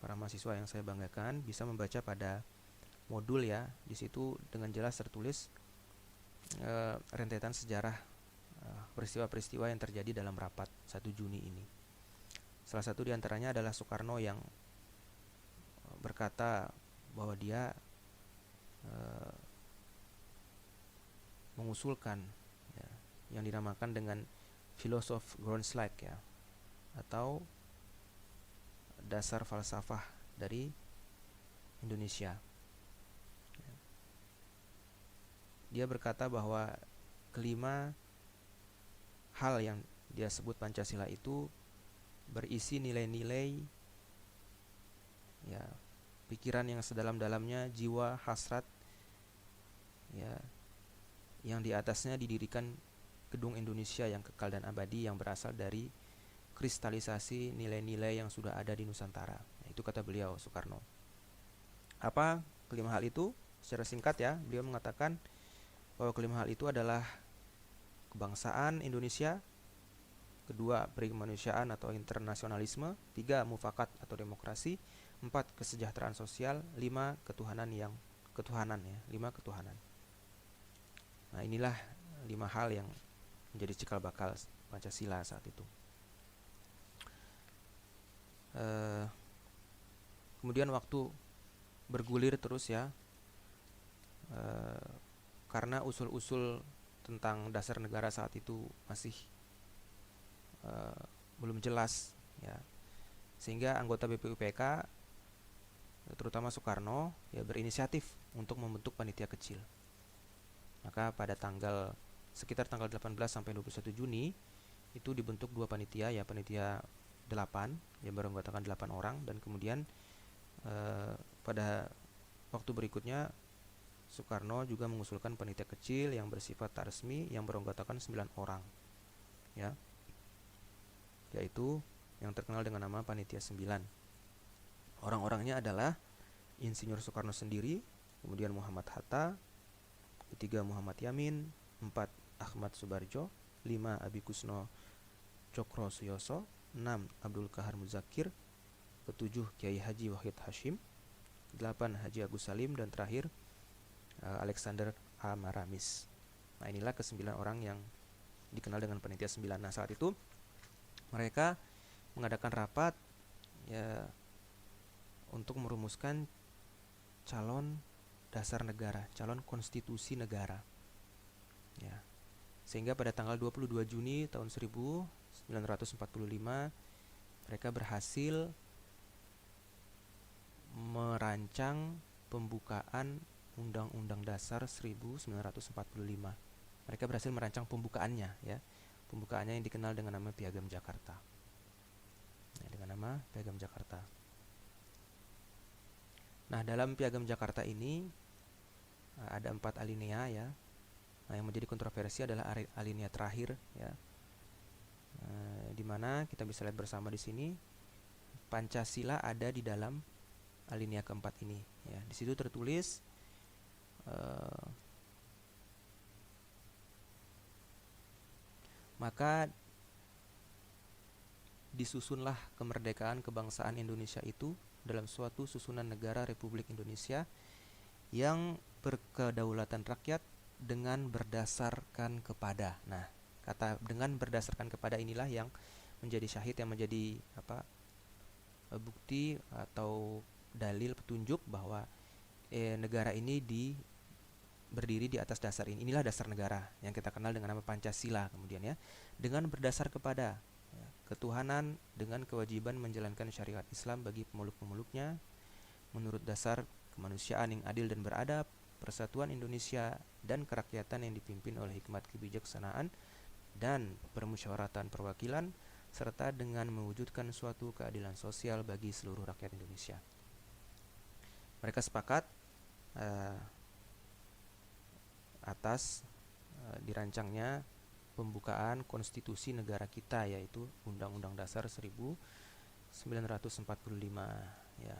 para mahasiswa yang saya banggakan bisa membaca pada modul ya, di situ dengan jelas tertulis rentetan sejarah peristiwa-peristiwa yang terjadi dalam rapat 1 Juni ini. Salah satu diantaranya adalah Soekarno yang berkata bahwa dia mengusulkan ya, yang dinamakan dengan filosof Grondslag ya, atau dasar falsafah dari Indonesia. Dia berkata bahwa kelima hal yang dia sebut Pancasila itu berisi nilai-nilai ya, pikiran yang sedalam-dalamnya, jiwa hasrat ya, yang di atasnya didirikan gedung Indonesia yang kekal dan abadi, yang berasal dari kristalisasi nilai-nilai yang sudah ada di Nusantara. Nah, itu kata beliau Soekarno. Apa kelima hal itu? Secara singkat ya, beliau mengatakan bahwa kelima hal itu adalah kebangsaan Indonesia, kedua beri kemanusiaan atau internasionalisme, 3 mufakat atau demokrasi, 4 kesejahteraan sosial, 5 ketuhanan ya, 5 ketuhanan. Nah, inilah 5 hal yang menjadi cikal bakal Pancasila saat itu. Kemudian waktu bergulir terus ya, karena usul-usul tentang dasar negara saat itu masih belum jelas ya, sehingga anggota BPUPK terutama Soekarno ya berinisiatif untuk membentuk panitia kecil. Maka pada sekitar tanggal 18 sampai 21 Juni itu dibentuk 2 panitia ya, panitia 8 yang beranggotakan 8 orang, dan kemudian pada waktu berikutnya Soekarno juga mengusulkan panitia kecil yang bersifat tak resmi yang beranggotakan 9 orang ya, yaitu yang terkenal dengan nama panitia 9. Orang-orangnya adalah Insinyur Soekarno sendiri, kemudian Muhammad Hatta, 3 Muhammad Yamin, 4 Ahmad Subarjo, 5 Abi Kusno Cokro Suyoso, 6 Abdul Kahar Muzakir, ke-7 Kiai Haji Wahid Hashim, 8 Haji Agus Salim, dan terakhir Alexander A. Maramis. Nah, inilah ke-9 orang yang dikenal dengan panitia 9. Nah, saat itu mereka mengadakan rapat ya untuk merumuskan calon dasar negara, calon konstitusi negara. Ya. Sehingga pada tanggal 22 Juni tahun 1945 mereka berhasil merancang pembukaan Undang-Undang Dasar 1945. Mereka berhasil merancang pembukaannya ya. Pembukaannya yang dikenal dengan nama Piagam Jakarta. Nah, dengan nama Piagam Jakarta. Nah, dalam Piagam Jakarta ini ada 4 alinea ya. Nah, yang menjadi kontroversi adalah alinea terakhir ya. Di mana kita bisa lihat bersama di sini Pancasila ada di dalam alinea keempat ini ya. Di situ tertulis maka disusunlah kemerdekaan kebangsaan Indonesia itu dalam suatu susunan negara Republik Indonesia yang berkedaulatan rakyat dengan berdasarkan kepada. Nah, kata dengan berdasarkan kepada inilah yang menjadi syahid, yang menjadi bukti atau dalil petunjuk bahwa negara ini berdiri di atas dasar ini. Inilah dasar negara yang kita kenal dengan nama Pancasila kemudian ya. Dengan berdasar kepada ya, ketuhanan dengan kewajiban menjalankan syariat Islam bagi pemeluk-pemeluknya menurut dasar kemanusiaan yang adil dan beradab, persatuan Indonesia dan kerakyatan yang dipimpin oleh hikmat kebijaksanaan dan permusyawaratan perwakilan, serta dengan mewujudkan suatu keadilan sosial bagi seluruh rakyat Indonesia. Mereka sepakat atas dirancangnya pembukaan konstitusi negara kita, yaitu Undang-Undang Dasar 1945 ya.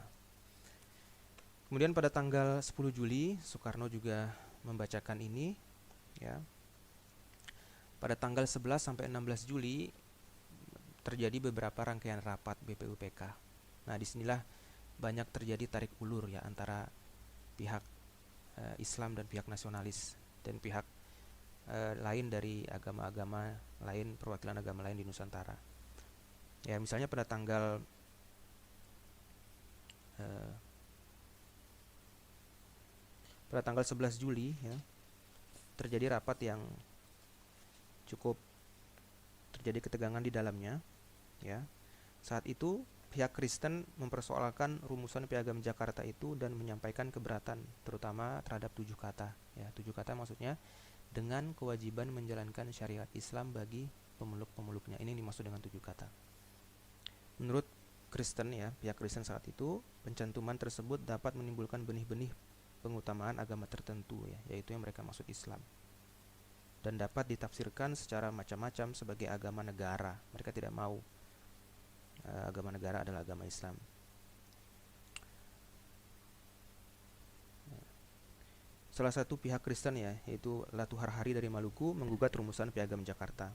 Kemudian pada tanggal 10 Juli Soekarno juga membacakan ini ya. Pada tanggal 11 sampai 16 Juli terjadi beberapa rangkaian rapat BPUPK. Nah, disinilah banyak terjadi tarik ulur ya antara pihak Islam dan pihak nasionalis dan pihak lain dari agama-agama lain, perwakilan agama lain di Nusantara. Ya, misalnya pada tanggal 11 Juli ya, terjadi rapat yang cukup terjadi ketegangan di dalamnya ya. Saat itu pihak Kristen mempersoalkan rumusan Piagam Jakarta itu dan menyampaikan keberatan terutama terhadap 7 kata ya. 7 kata maksudnya dengan kewajiban menjalankan syariat Islam bagi pemeluk-pemeluknya. Ini dimaksud dengan 7 kata. Menurut Kristen ya, pihak Kristen saat itu, pencantuman tersebut dapat menimbulkan benih-benih pengutamaan agama tertentu ya, yaitu yang mereka maksud Islam. Dan dapat ditafsirkan secara macam-macam sebagai agama negara. Mereka tidak mau agama negara adalah agama Islam. Salah satu pihak Kristen ya, yaitu Latuhar Hari dari Maluku, menggugat rumusan Piagam Jakarta.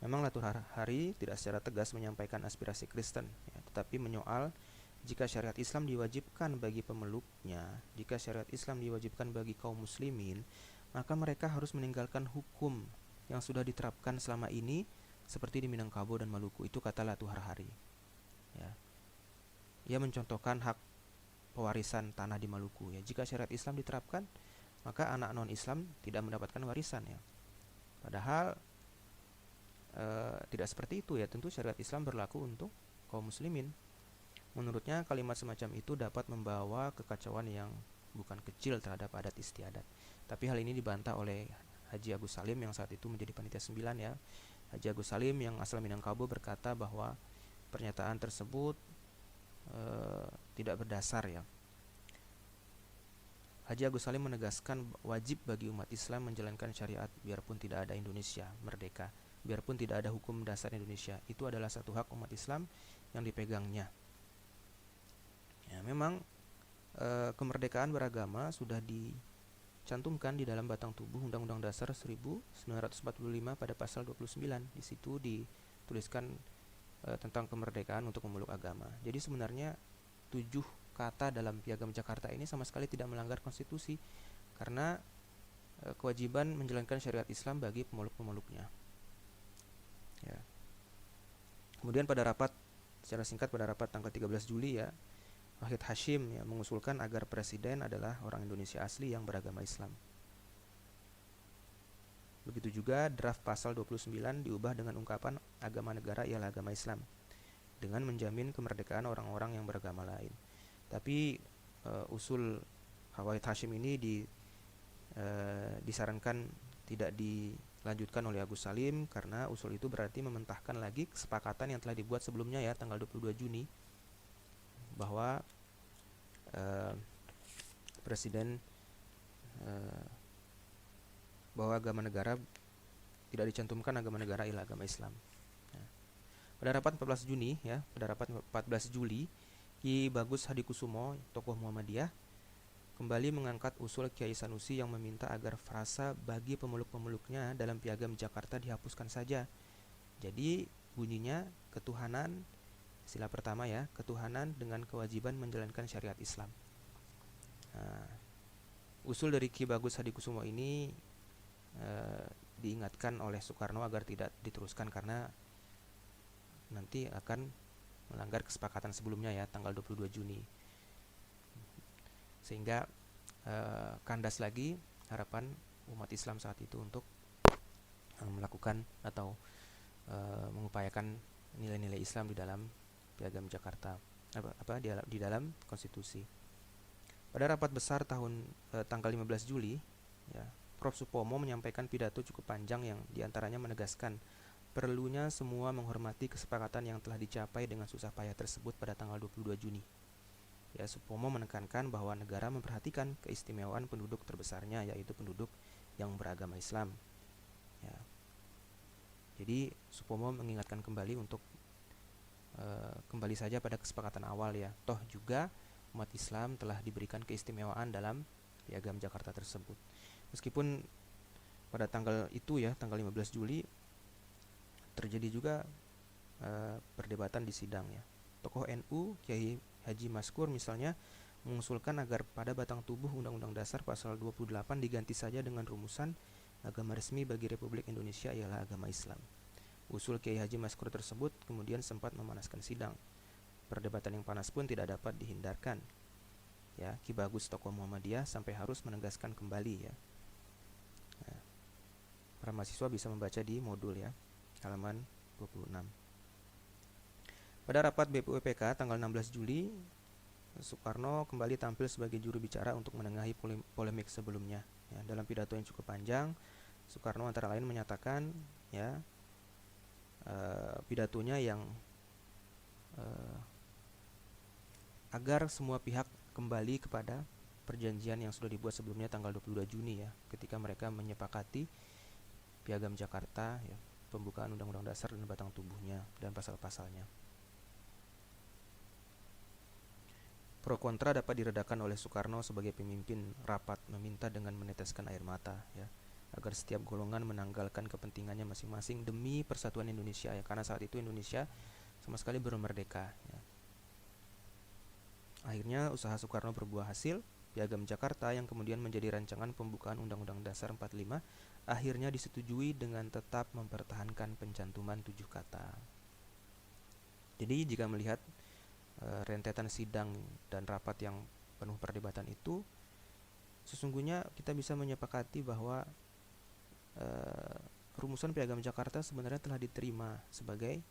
Memang Latuh Hari tidak secara tegas menyampaikan aspirasi Kristen, ya, tetapi menyoal jika syariat Islam diwajibkan bagi pemeluknya, jika syariat Islam diwajibkan bagi kaum muslimin, maka mereka harus meninggalkan hukum yang sudah diterapkan selama ini seperti di Minangkabau dan Maluku. Itu kata Latuh Hari. Ya. Ia mencontohkan hak pewarisan tanah di Maluku. Ya, jika syariat Islam diterapkan, maka anak non-Islam tidak mendapatkan warisan. Ya. Padahal tidak seperti itu, ya. Tentu syariat Islam berlaku untuk kaum muslimin. Menurutnya kalimat semacam itu dapat membawa kekacauan yang bukan kecil terhadap adat istiadat. Tapi hal ini dibantah oleh Haji Agus Salim yang saat itu menjadi panitia 9, ya. Haji Agus Salim yang asal Minangkabau berkata bahwa pernyataan tersebut tidak berdasar, ya. Haji Agus Salim menegaskan wajib bagi umat Islam menjalankan syariat biarpun tidak ada Indonesia merdeka, biarpun tidak ada hukum dasar Indonesia. Itu adalah satu hak umat Islam yang dipegangnya. Ya, memang kemerdekaan beragama sudah dicantumkan di dalam batang tubuh Undang-Undang Dasar 1945 pada pasal 29. Di situ dituliskan tentang kemerdekaan untuk memeluk agama. Jadi sebenarnya 7 kata dalam Piagam Jakarta ini sama sekali tidak melanggar konstitusi, karena kewajiban menjalankan syariat Islam bagi pemeluk-pemeluknya. Ya. Kemudian secara singkat pada rapat tanggal 13 Juli, ya, Wahid Hashim, ya, mengusulkan agar presiden adalah orang Indonesia asli yang beragama Islam. Begitu juga draft pasal 29 diubah dengan ungkapan agama negara ialah agama Islam, dengan menjamin kemerdekaan orang-orang yang beragama lain. Tapi usul Wahid Hashim ini disarankan tidak dilanjutkan oleh Agus Salim, karena usul itu berarti mementahkan lagi kesepakatan yang telah dibuat sebelumnya, ya, tanggal 22 Juni, bahwa presiden bahwa agama negara tidak dicantumkan agama negara ialah agama Islam. Ya. Pada rapat 14 Juni, ya, pada rapat 14 Juli, Ki Bagus Hadikusumo, tokoh Muhammadiyah, kembali mengangkat usul Kiai Sanusi yang meminta agar frasa bagi pemeluk-pemeluknya dalam Piagam Jakarta dihapuskan saja. Jadi bunyinya ketuhanan, sila pertama, ya, ketuhanan dengan kewajiban menjalankan syariat Islam. Nah, usul dari Ki Bagus Hadikusumo ini diingatkan oleh Soekarno agar tidak diteruskan karena nanti akan melanggar kesepakatan sebelumnya, ya, tanggal 22 Juni. Sehingga kandas lagi harapan umat Islam saat itu untuk melakukan atau mengupayakan nilai-nilai Islam di dalam Piagam Jakarta, di dalam konstitusi. Pada rapat besar tanggal 15 Juli, ya, Prof. Supomo menyampaikan pidato cukup panjang yang diantaranya menegaskan perlunya semua menghormati kesepakatan yang telah dicapai dengan susah payah tersebut pada tanggal 22 Juni. Ya, Supomo menekankan bahwa negara memperhatikan keistimewaan penduduk terbesarnya, yaitu penduduk yang beragama Islam. Ya. Jadi Supomo mengingatkan kembali untuk kembali saja pada kesepakatan awal, ya. Toh juga umat Islam telah diberikan keistimewaan dalam Piagam Jakarta tersebut. Meskipun pada tanggal itu, ya, tanggal 15 Juli terjadi juga perdebatan di sidang, ya. Tokoh NU Kiai Haji Maskur misalnya mengusulkan agar pada batang tubuh Undang-Undang Dasar pasal 28 diganti saja dengan rumusan agama resmi bagi Republik Indonesia ialah agama Islam. Usul Kiai Haji Maskur tersebut kemudian sempat memanaskan sidang. Perdebatan yang panas pun tidak dapat dihindarkan. Ya, Ki Bagus tokoh Muhammadiyah sampai harus menegaskan kembali, ya. Nah, para mahasiswa bisa membaca di modul, ya, halaman 26. Pada rapat BPUPK tanggal 16 Juli, Soekarno kembali tampil sebagai juru bicara untuk menengahi polemik sebelumnya. Ya, dalam pidato yang cukup panjang, Soekarno antara lain menyatakan, ya, pidatonya yang agar semua pihak kembali kepada perjanjian yang sudah dibuat sebelumnya tanggal 22 Juni, ya, ketika mereka menyepakati Piagam Jakarta, ya, pembukaan Undang-Undang Dasar dan batang tubuhnya dan pasal-pasalnya. Pro kontra dapat diredakan oleh Soekarno sebagai pemimpin rapat meminta dengan meneteskan air mata, ya. agar setiap golongan menanggalkan kepentingannya masing-masing demi persatuan Indonesia ya, karena saat itu Indonesia sama sekali belum merdeka ya. Akhirnya usaha Soekarno berbuah hasil. Piagam Jakarta yang kemudian menjadi rancangan pembukaan Undang-Undang Dasar 45 akhirnya disetujui dengan tetap mempertahankan pencantuman 7 kata. Jadi jika melihat rentetan sidang dan rapat yang penuh perdebatan itu, sesungguhnya kita bisa menyepakati bahwa rumusan Piagam Jakarta sebenarnya telah diterima sebagai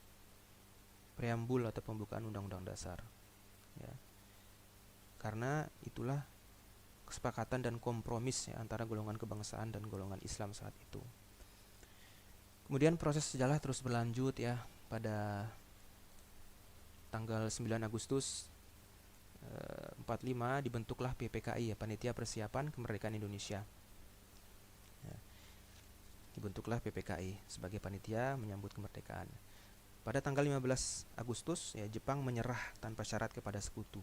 preambul atau pembukaan Undang-Undang Dasar ya. Karena itulah kesepakatan dan kompromis ya, antara golongan kebangsaan dan golongan Islam saat itu. Kemudian proses sejarah terus berlanjut ya. Pada tanggal 9 Agustus 45 dibentuklah PPKI ya, Panitia Persiapan Kemerdekaan Indonesia ya. Dibentuklah PPKI sebagai panitia menyambut kemerdekaan. Pada tanggal 15 Agustus ya, Jepang menyerah tanpa syarat kepada sekutu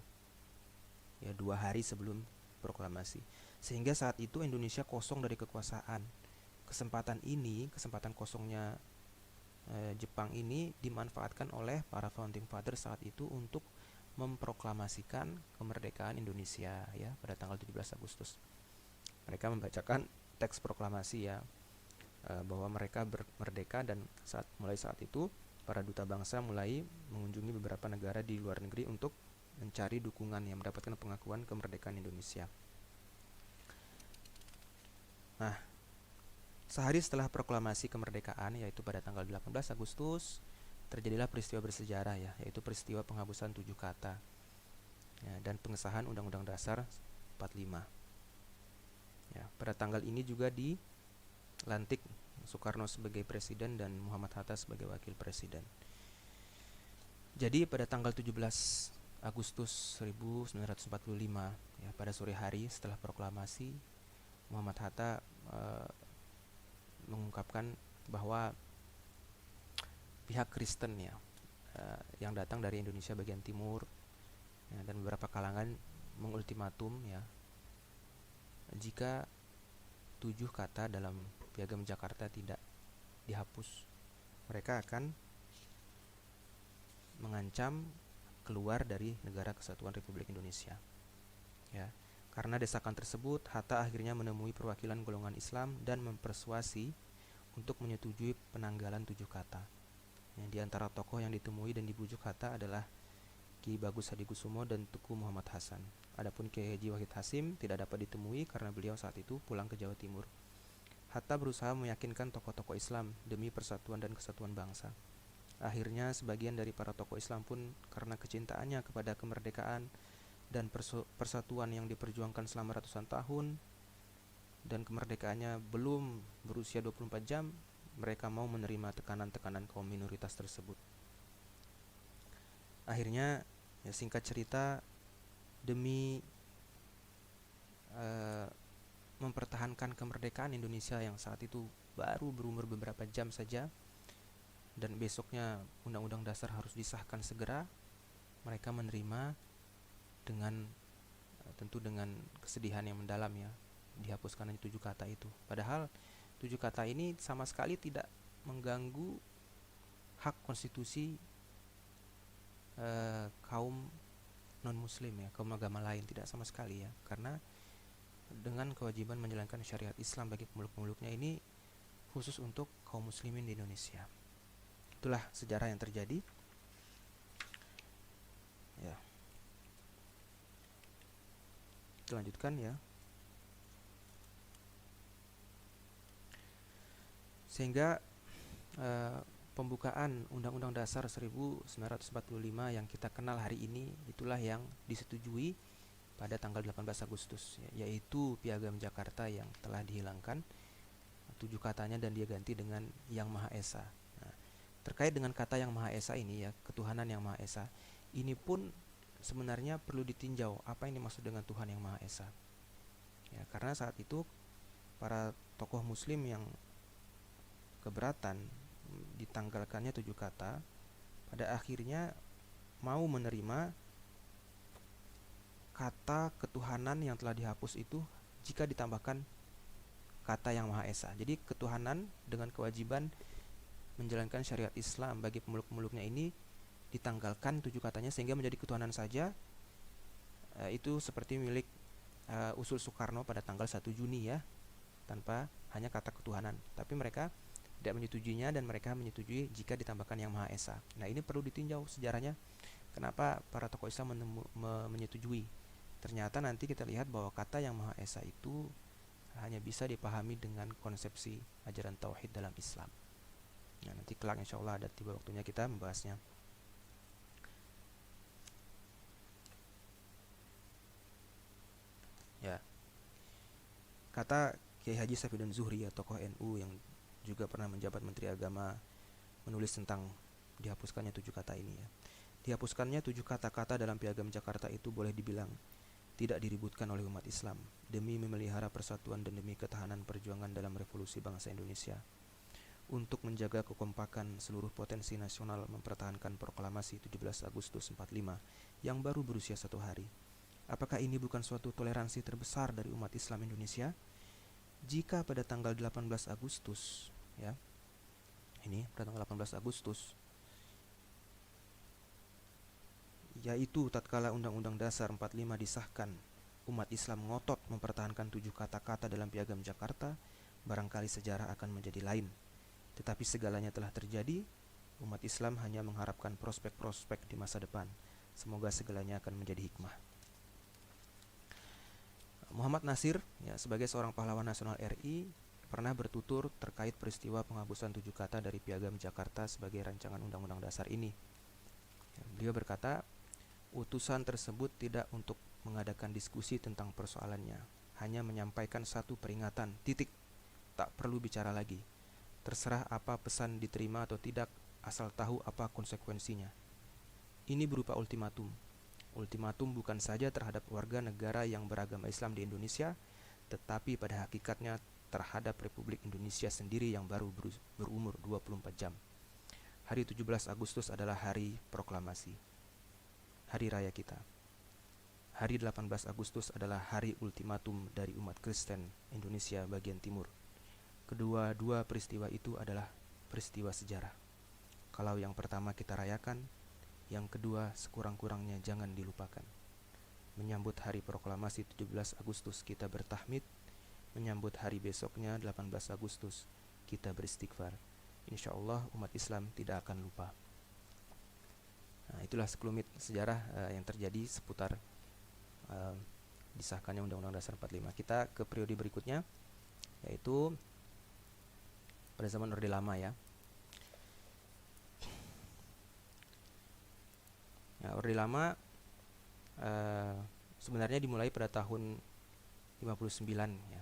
ya, 2 hari sebelum proklamasi, sehingga saat itu Indonesia kosong dari kekuasaan. Kesempatan kosongnya Jepang ini dimanfaatkan oleh para founding fathers saat itu untuk memproklamasikan kemerdekaan Indonesia ya, pada tanggal 17 Agustus. Mereka membacakan teks proklamasi ya, bahwa mereka merdeka, dan mulai saat itu para duta bangsa mulai mengunjungi beberapa negara di luar negeri untuk mencari dukungan yang mendapatkan pengakuan kemerdekaan Indonesia. Nah, sehari setelah proklamasi kemerdekaan, yaitu pada tanggal 18 Agustus, terjadilah peristiwa bersejarah ya, yaitu peristiwa penghapusan 7 kata ya, dan pengesahan Undang-Undang Dasar 45. Ya, pada tanggal ini juga dilantik Soekarno sebagai presiden dan Muhammad Hatta sebagai wakil presiden. Jadi pada tanggal 17 Agustus 1945 ya, pada sore hari setelah proklamasi, Muhammad Hatta mengungkapkan bahwa pihak Kristen ya, yang datang dari Indonesia bagian timur ya, dan beberapa kalangan mengultimatum ya, jika 7 kata dalam Piagam Jakarta tidak dihapus, mereka akan mengancam keluar dari Negara Kesatuan Republik Indonesia ya. Karena desakan tersebut, Hatta akhirnya menemui perwakilan golongan Islam dan mempersuasi untuk menyetujui penanggalan 7 kata ya. Di antara tokoh yang ditemui dan dibujuk Hatta adalah Ki Bagus Hadikusumo dan Tuku Muhammad Hasan. Adapun Kiai Haji Wahid Hasim tidak dapat ditemui karena beliau saat itu pulang ke Jawa Timur. Hatta berusaha meyakinkan tokoh-tokoh Islam demi persatuan dan kesatuan bangsa. Akhirnya sebagian dari para tokoh Islam pun karena kecintaannya kepada kemerdekaan dan persatuan yang diperjuangkan selama ratusan tahun, dan kemerdekaannya belum berusia 24 jam, mereka mau menerima tekanan-tekanan kaum minoritas tersebut. Akhirnya ya, singkat cerita, demi mempertahankan kemerdekaan Indonesia yang saat itu baru berumur beberapa jam saja, dan besoknya Undang-Undang Dasar harus disahkan segera, mereka menerima dengan tentu dengan kesedihan yang mendalam ya, dihapuskan 7 kata itu. Padahal 7 kata ini sama sekali tidak mengganggu hak konstitusi kaum non-muslim ya, kaum agama lain, tidak sama sekali ya, karena dengan kewajiban menjalankan syariat Islam bagi pemeluk-pemeluknya ini khusus untuk kaum muslimin di Indonesia. Itulah sejarah yang terjadi ya. Kita lanjutkan ya. Sehingga pembukaan Undang-Undang Dasar 1945 yang kita kenal hari ini, itulah yang disetujui pada tanggal 18 Agustus ya, yaitu Piagam Jakarta yang telah dihilangkan 7 katanya dan dia ganti dengan Yang Maha Esa. Nah, terkait dengan kata Yang Maha Esa ini ya, ketuhanan Yang Maha Esa, ini pun sebenarnya perlu ditinjau apa yang dimaksud dengan Tuhan Yang Maha Esa ya, karena saat itu para tokoh muslim yang keberatan ditanggalkannya 7 kata pada akhirnya mau menerima kata ketuhanan yang telah dihapus itu jika ditambahkan kata yang Maha Esa. Jadi ketuhanan dengan kewajiban menjalankan syariat Islam bagi pemeluk-pemeluknya ini ditanggalkan 7 katanya sehingga menjadi ketuhanan saja. Itu seperti milik usul Soekarno pada tanggal 1 Juni ya, tanpa hanya kata ketuhanan. Tapi mereka tidak menyetujuinya dan mereka menyetujui jika ditambahkan yang Maha Esa. Nah, ini perlu ditinjau sejarahnya. Kenapa para tokoh Islam menyetujui? Ternyata nanti kita lihat bahwa kata yang Maha Esa itu hanya bisa dipahami dengan konsepsi ajaran tauhid dalam Islam. Nah, nanti kelak insya Allah ada tiba waktunya kita membahasnya. Ya, kata Kiai Haji Saifuddin Zuhri ya, tokoh NU yang juga pernah menjabat Menteri Agama, menulis tentang dihapuskannya 7 kata ini ya. Dihapuskannya 7 kata-kata dalam Piagam Jakarta itu boleh dibilang tidak diributkan oleh umat Islam demi memelihara persatuan dan demi ketahanan perjuangan dalam revolusi bangsa Indonesia. Untuk menjaga kekompakan seluruh potensi nasional mempertahankan proklamasi 17 Agustus 45 yang baru berusia 1 hari. Apakah ini bukan suatu toleransi terbesar dari umat Islam Indonesia? Jika pada tanggal 18 Agustus ya, ini pada tanggal 18 Agustus, yaitu tatkala Undang-Undang Dasar 45 disahkan, umat Islam ngotot mempertahankan 7 kata-kata dalam Piagam Jakarta, barangkali sejarah akan menjadi lain. Tetapi segalanya telah terjadi, umat Islam hanya mengharapkan prospek-prospek di masa depan. Semoga segalanya akan menjadi hikmah. Muhammad Nasir ya, sebagai seorang pahlawan nasional RI pernah bertutur terkait peristiwa penghapusan 7 kata dari Piagam Jakarta sebagai rancangan Undang-Undang Dasar ini. Beliau berkata, utusan tersebut tidak untuk mengadakan diskusi tentang persoalannya, hanya menyampaikan satu peringatan, titik, tak perlu bicara lagi. Terserah apa pesan diterima atau tidak, asal tahu apa konsekuensinya. Ini berupa ultimatum. Ultimatum bukan saja terhadap warga negara yang beragama Islam di Indonesia, tetapi pada hakikatnya terhadap Republik Indonesia sendiri yang baru berumur 24 jam. Hari 17 Agustus adalah hari proklamasi, hari raya kita. Hari 18 Agustus adalah hari ultimatum dari umat Kristen Indonesia bagian timur. Kedua-dua peristiwa itu adalah peristiwa sejarah. Kalau yang pertama kita rayakan, yang kedua sekurang-kurangnya jangan dilupakan. Menyambut hari proklamasi 17 Agustus kita bertahmid, menyambut hari besoknya 18 Agustus kita beristighfar. Insya Allah umat Islam tidak akan lupa. Nah, itulah sekelumit sejarah yang terjadi seputar disahkannya Undang-Undang Dasar 45. Kita ke periode berikutnya, yaitu pada zaman Orde Lama ya. Ya, Orde Lama sebenarnya dimulai pada tahun 59 ya,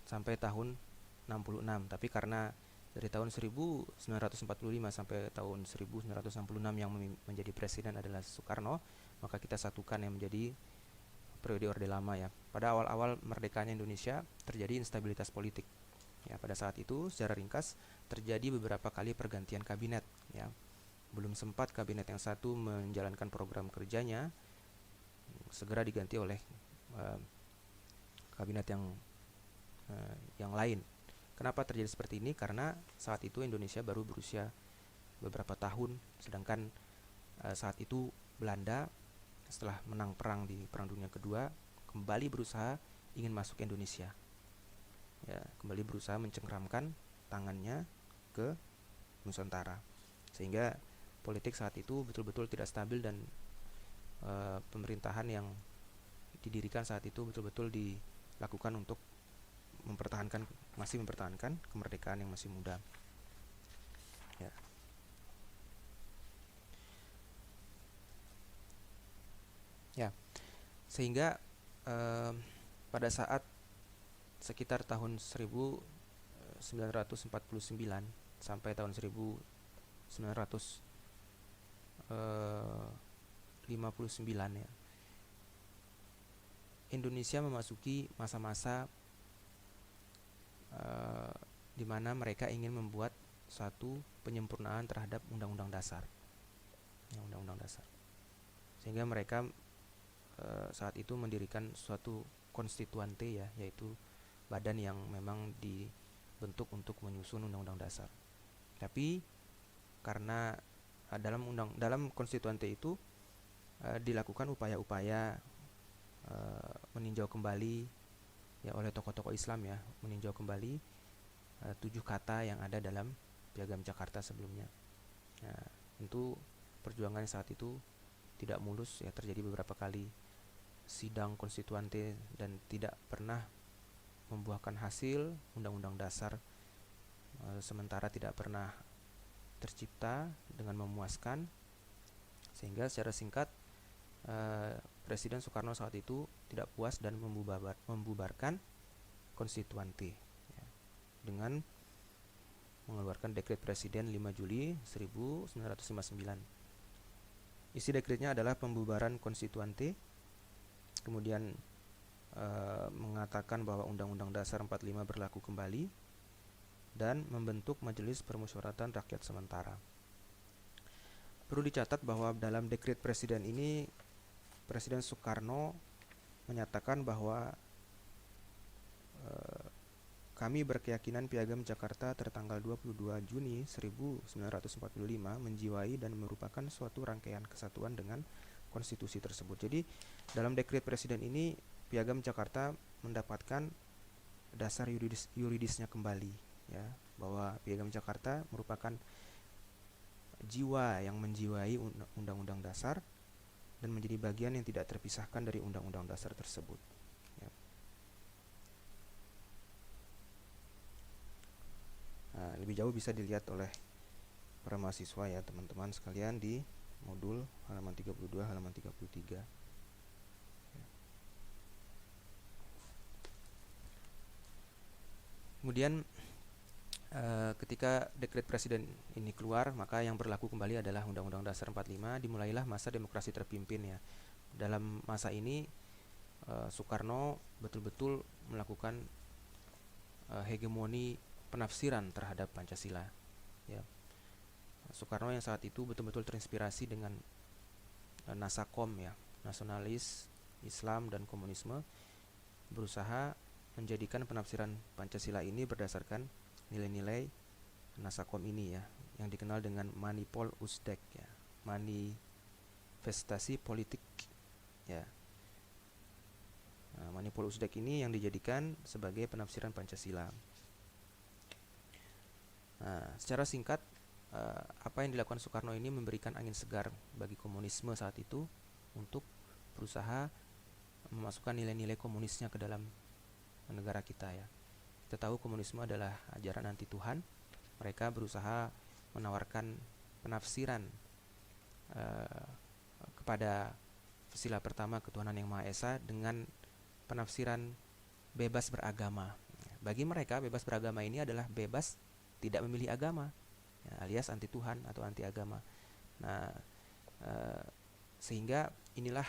sampai tahun 66. Tapi karena dari tahun 1945 sampai tahun 1966 yang menjadi presiden adalah Soekarno, maka kita satukan yang menjadi periode Orde Lama ya. Pada awal-awal merdekanya Indonesia terjadi instabilitas politik. Ya, pada saat itu secara ringkas terjadi beberapa kali pergantian kabinet ya. Belum sempat kabinet yang satu menjalankan program kerjanya, segera diganti oleh kabinet yang lain. Kenapa terjadi seperti ini? Karena saat itu Indonesia baru berusia beberapa tahun, sedangkan saat itu Belanda setelah menang perang di Perang Dunia Kedua kembali berusaha ingin masuk ke Indonesia. Ya, kembali berusaha mencengkramkan tangannya ke Nusantara. Sehingga politik saat itu betul-betul tidak stabil dan pemerintahan yang didirikan saat itu betul-betul dilakukan untuk masih mempertahankan kemerdekaan yang masih muda. Ya. Ya, sehingga pada saat sekitar tahun 1949 sampai tahun 1959 ya, Indonesia memasuki masa-masa di mana mereka ingin membuat satu penyempurnaan terhadap Undang-Undang Dasar, Undang-Undang Dasar, sehingga mereka saat itu mendirikan suatu Konstituante ya, yaitu badan yang memang dibentuk untuk menyusun undang-undang dasar. Tapi karena dalam Konstituante itu dilakukan upaya-upaya meninjau kembali ya oleh tokoh-tokoh Islam ya, meninjau kembali 7 kata yang ada dalam Piagam Jakarta sebelumnya. Nah, tentu perjuangan saat itu tidak mulus ya, terjadi beberapa kali sidang konstituante dan tidak pernah membuahkan hasil. Undang-undang dasar sementara tidak pernah tercipta dengan memuaskan, sehingga secara singkat Presiden Soekarno saat itu tidak puas dan membubarkan konstituante ya, dengan mengeluarkan dekret Presiden 5 Juli 1959. Isi dekretnya adalah pembubaran konstituante, kemudian mengatakan bahwa Undang-Undang Dasar 45 berlaku kembali dan membentuk Majelis Permusyawaratan Rakyat Sementara. Perlu dicatat bahwa dalam dekret Presiden ini Presiden Soekarno menyatakan bahwa kami berkeyakinan Piagam Jakarta tertanggal 22 Juni 1945 menjiwai dan merupakan suatu rangkaian kesatuan dengan konstitusi tersebut. Jadi dalam dekret Presiden ini Piagam Jakarta mendapatkan dasar yuridisnya kembali ya, bahwa Piagam Jakarta merupakan jiwa yang menjiwai Undang-Undang Dasar dan menjadi bagian yang tidak terpisahkan dari Undang-Undang Dasar tersebut ya. Nah, lebih jauh bisa dilihat oleh para mahasiswa ya teman-teman sekalian di modul halaman 32, halaman 33 ya. Kemudian ketika dekret Presiden ini keluar, maka yang berlaku kembali adalah Undang-Undang Dasar 45. Dimulailah masa demokrasi terpimpin ya. Dalam masa ini Soekarno betul-betul melakukan hegemoni penafsiran terhadap Pancasila ya. Soekarno yang saat itu betul-betul terinspirasi dengan Nasakom ya, nasionalis Islam dan komunisme, berusaha menjadikan penafsiran Pancasila ini berdasarkan nilai-nilai Nasakom ini ya, yang dikenal dengan Manipol Usdek ya, manifestasi politik ya. Nah, Manipol Usdek ini yang dijadikan sebagai penafsiran Pancasila. Nah, secara singkat apa yang dilakukan Soekarno ini memberikan angin segar bagi komunisme saat itu untuk berusaha memasukkan nilai-nilai komunisnya ke dalam negara kita ya. Kita tahu komunisme adalah ajaran anti Tuhan. Mereka berusaha menawarkan penafsiran kepada sila pertama ketuhanan yang Maha Esa dengan penafsiran bebas beragama. Bagi mereka bebas beragama ini adalah bebas tidak memilih agama ya, alias anti Tuhan atau anti agama. Nah, sehingga inilah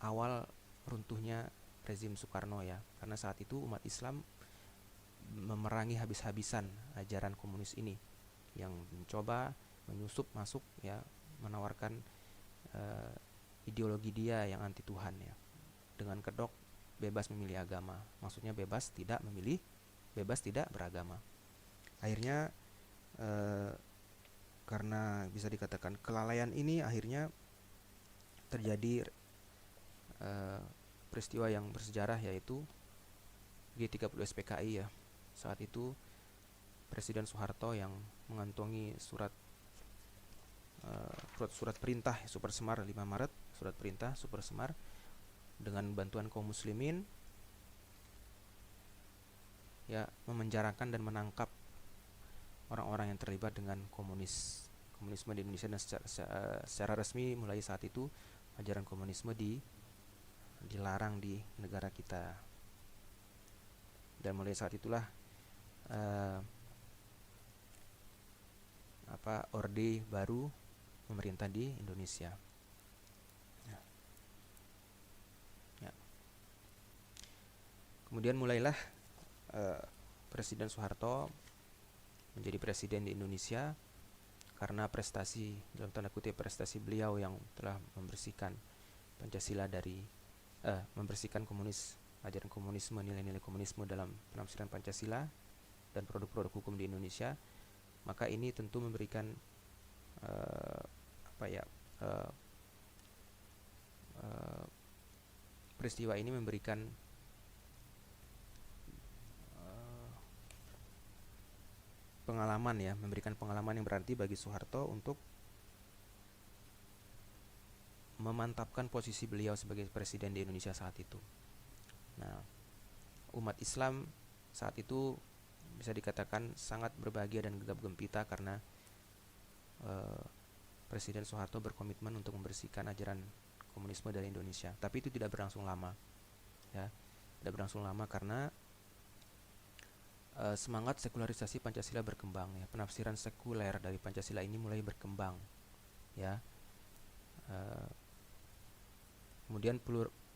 awal runtuhnya rezim Soekarno ya, karena saat itu umat Islam memerangi habis-habisan ajaran komunis ini yang mencoba menyusup masuk ya, menawarkan ideologi dia yang anti Tuhan ya, dengan kedok bebas memilih agama. Maksudnya bebas tidak memilih, bebas tidak beragama. Akhirnya karena bisa dikatakan kelalaian ini, akhirnya terjadi peristiwa yang bersejarah, yaitu G30 SPKI ya. Saat itu Presiden Soeharto yang mengantongi surat perintah Super Semar 5 Maret, surat perintah Super Semar dengan bantuan kaum muslimin ya, memenjarakan dan menangkap orang-orang yang terlibat dengan komunisme di Indonesia, dan secara resmi mulai saat itu ajaran komunisme dilarang di negara kita. Dan mulai saat itulah orde baru memerintah di Indonesia. Ya. Kemudian mulailah Presiden Soeharto menjadi presiden di Indonesia karena prestasi, dalam tanda kutip prestasi beliau yang telah membersihkan Pancasila dari membersihkan komunis ajaran komunisme, nilai-nilai komunisme dalam penafsiran Pancasila dan produk-produk hukum di Indonesia, maka ini tentu memberikan peristiwa ini memberikan memberikan pengalaman yang berarti bagi Soeharto untuk memantapkan posisi beliau sebagai presiden di Indonesia saat itu. Nah, umat Islam saat itu bisa dikatakan sangat berbahagia dan gegap gempita karena Presiden Soeharto berkomitmen untuk membersihkan ajaran komunisme dari Indonesia. Tapi itu tidak berlangsung lama, ya, tidak berlangsung lama karena semangat sekularisasi Pancasila berkembang, ya, penafsiran sekuler dari Pancasila ini mulai berkembang, ya. Kemudian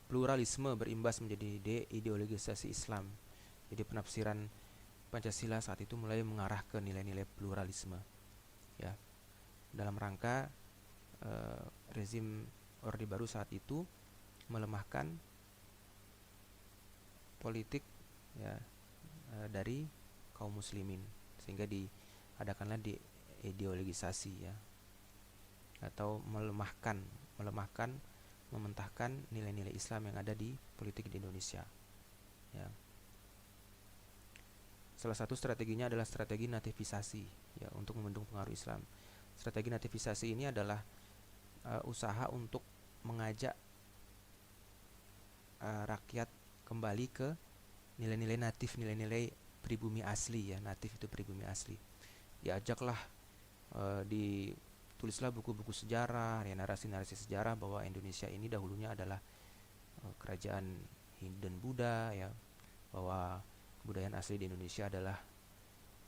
pluralisme berimbas menjadi deideologisasi Islam. Jadi penafsiran Pancasila saat itu mulai mengarah ke nilai-nilai pluralisme, ya, dalam rangka rezim Orde Baru saat itu melemahkan politik, ya, dari kaum muslimin, sehingga diadakanlah deideologisasi, ya, atau mementahkan nilai-nilai Islam yang ada di politik di Indonesia, ya. Salah satu strateginya adalah strategi nativisasi, ya, untuk membendung pengaruh Islam. Strategi nativisasi ini adalah usaha untuk mengajak rakyat kembali ke nilai-nilai natif, nilai-nilai pribumi asli, ya. Natif itu pribumi asli. Diajaklah ditulislah buku-buku sejarah, ya, narasi-narasi sejarah bahwa Indonesia ini dahulunya adalah kerajaan Hindu dan Buddha, ya, bahwa kebudayaan asli di Indonesia adalah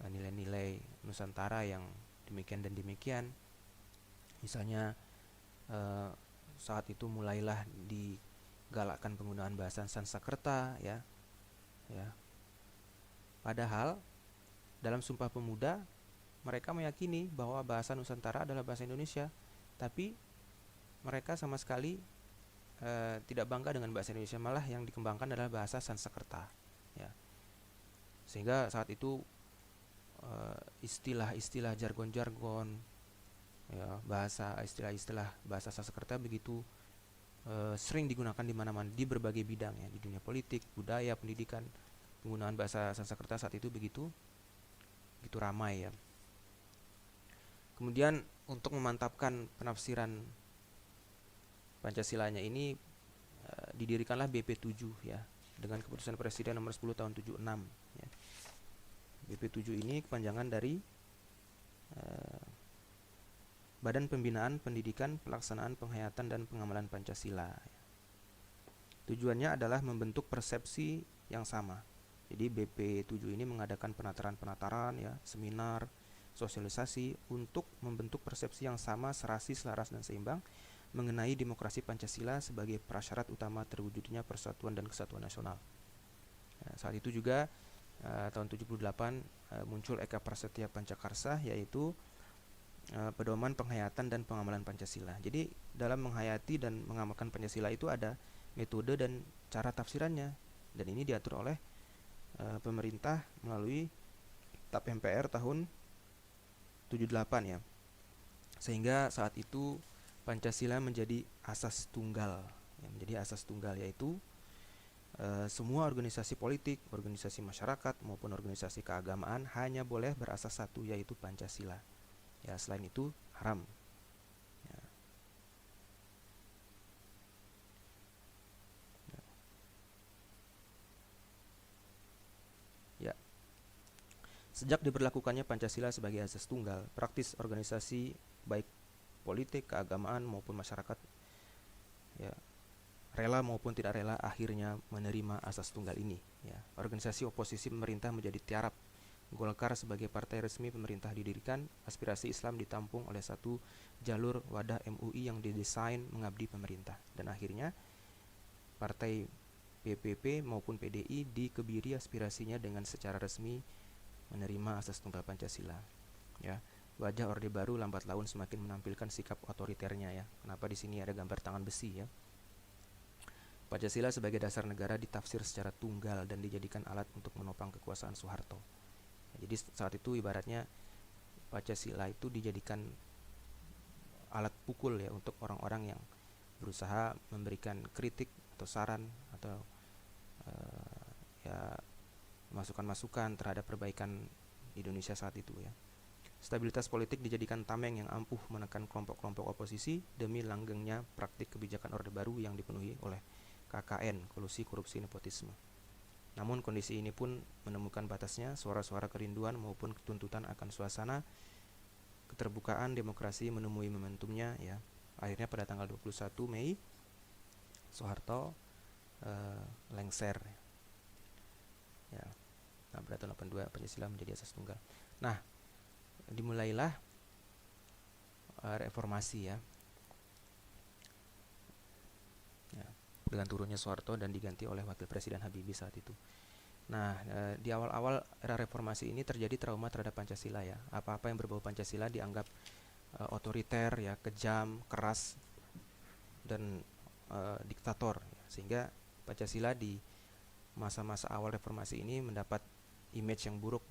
nilai-nilai Nusantara yang demikian dan demikian. Misalnya saat itu mulailah digalakkan penggunaan bahasa Sanskerta, ya. Padahal dalam Sumpah Pemuda mereka meyakini bahwa bahasa Nusantara adalah bahasa Indonesia, tapi mereka sama sekali tidak bangga dengan bahasa Indonesia, malah yang dikembangkan adalah bahasa Sanskerta, ya. Sehingga saat itu istilah-istilah jargon-jargon, ya, istilah-istilah bahasa Sanskerta begitu sering digunakan di mana-mana di berbagai bidang, ya, di dunia politik, budaya, pendidikan. Penggunaan bahasa Sanskerta saat itu begitu ramai, ya. Kemudian untuk memantapkan penafsiran Pancasilanya ini didirikanlah BP7, ya, dengan keputusan Presiden nomor 10 tahun 76, ya. BP7 ini kepanjangan dari Badan Pembinaan Pendidikan Pelaksanaan Penghayatan dan Pengamalan Pancasila. Tujuannya adalah membentuk persepsi yang sama. Jadi BP7 ini mengadakan penataran, ya, seminar, sosialisasi untuk membentuk persepsi yang sama, serasi, selaras, dan seimbang mengenai demokrasi Pancasila sebagai prasyarat utama terwujudnya persatuan dan kesatuan nasional. Saat itu juga tahun 78 muncul Eka Prasetya Pancakarsa, yaitu pedoman penghayatan dan pengamalan Pancasila. Jadi dalam menghayati dan mengamalkan Pancasila itu ada metode dan cara tafsirannya, dan ini diatur oleh pemerintah melalui TAP MPR tahun 78, ya. Sehingga saat itu Pancasila menjadi asas tunggal, ya, yaitu semua organisasi politik, organisasi masyarakat maupun organisasi keagamaan hanya boleh berasas satu, yaitu Pancasila. Ya, selain itu haram. Ya. Ya. Sejak diberlakukannya Pancasila sebagai asas tunggal, praktis organisasi baik politik, keagamaan maupun masyarakat, ya, rela maupun tidak rela akhirnya menerima asas tunggal ini, ya. Organisasi oposisi pemerintah menjadi tiarap. Golkar sebagai partai resmi pemerintah didirikan, aspirasi Islam ditampung oleh satu jalur wadah MUI yang didesain mengabdi pemerintah, dan akhirnya partai PPP maupun PDI dikebiri aspirasinya dengan secara resmi menerima asas tunggal Pancasila, ya. Wajah Orde Baru lambat laun semakin menampilkan sikap otoriternya, ya. Kenapa di sini ada gambar tangan besi, ya? Pancasila sebagai dasar negara ditafsir secara tunggal dan dijadikan alat untuk menopang kekuasaan Soeharto. Jadi saat itu ibaratnya Pancasila itu dijadikan alat pukul ya untuk orang-orang yang berusaha memberikan kritik atau saran atau ya masukan-masukan terhadap perbaikan Indonesia saat itu ya. Stabilitas politik dijadikan tameng yang ampuh menekan kelompok-kelompok oposisi demi langgengnya praktik kebijakan Orde Baru yang dipenuhi oleh KKN, kolusi korupsi nepotisme. Namun kondisi ini pun menemukan batasnya, suara-suara kerinduan maupun tuntutan akan suasana keterbukaan demokrasi menemui momentumnya ya. Akhirnya pada tanggal 21 Mei Soeharto lengser ya. Nah, pada tahun 82 Pancasila menjadi asas tunggal. Nah, dimulailah reformasi ya. Dengan turunnya Soeharto dan diganti oleh Wakil Presiden Habibie saat itu. Nah, di awal-awal era reformasi ini terjadi trauma terhadap Pancasila ya. Apa-apa yang berbau Pancasila dianggap otoriter ya, kejam, keras dan diktator ya. Sehingga Pancasila di masa-masa awal reformasi ini mendapat image yang buruk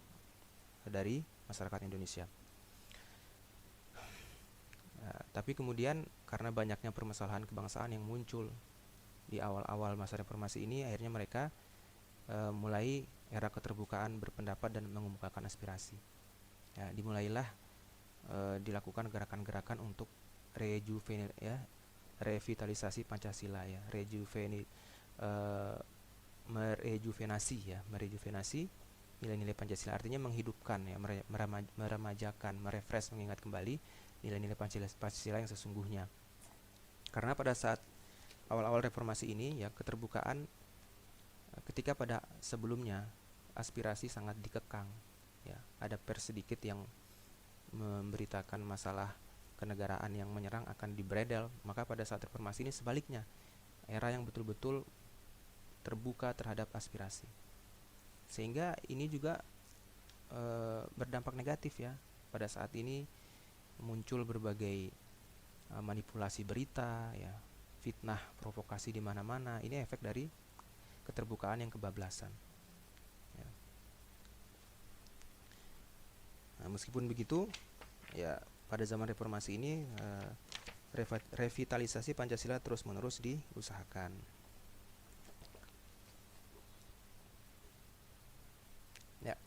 dari masyarakat Indonesia. Tapi kemudian karena banyaknya permasalahan kebangsaan yang muncul di awal-awal masa reformasi ini, akhirnya mereka mulai era keterbukaan berpendapat dan mengemukakan aspirasi. Ya, dimulailah dilakukan gerakan-gerakan untuk revitalisasi Pancasila ya, merejuvenasi nilai-nilai Pancasila, artinya menghidupkan ya, meremajakan, merefresh, mengingat kembali nilai-nilai Pancasila yang sesungguhnya. Karena pada saat awal-awal reformasi ini ya, keterbukaan ketika pada sebelumnya aspirasi sangat dikekang ya, ada pers sedikit yang memberitakan masalah kenegaraan yang menyerang akan dibredel, maka pada saat reformasi ini sebaliknya, era yang betul-betul terbuka terhadap aspirasi, sehingga ini juga berdampak negatif ya. Pada saat ini muncul berbagai manipulasi berita ya, fitnah, provokasi di mana-mana. Ini efek dari keterbukaan yang kebablasan ya. Nah, meskipun begitu ya, pada zaman reformasi ini revitalisasi Pancasila terus-menerus diusahakan. Ya.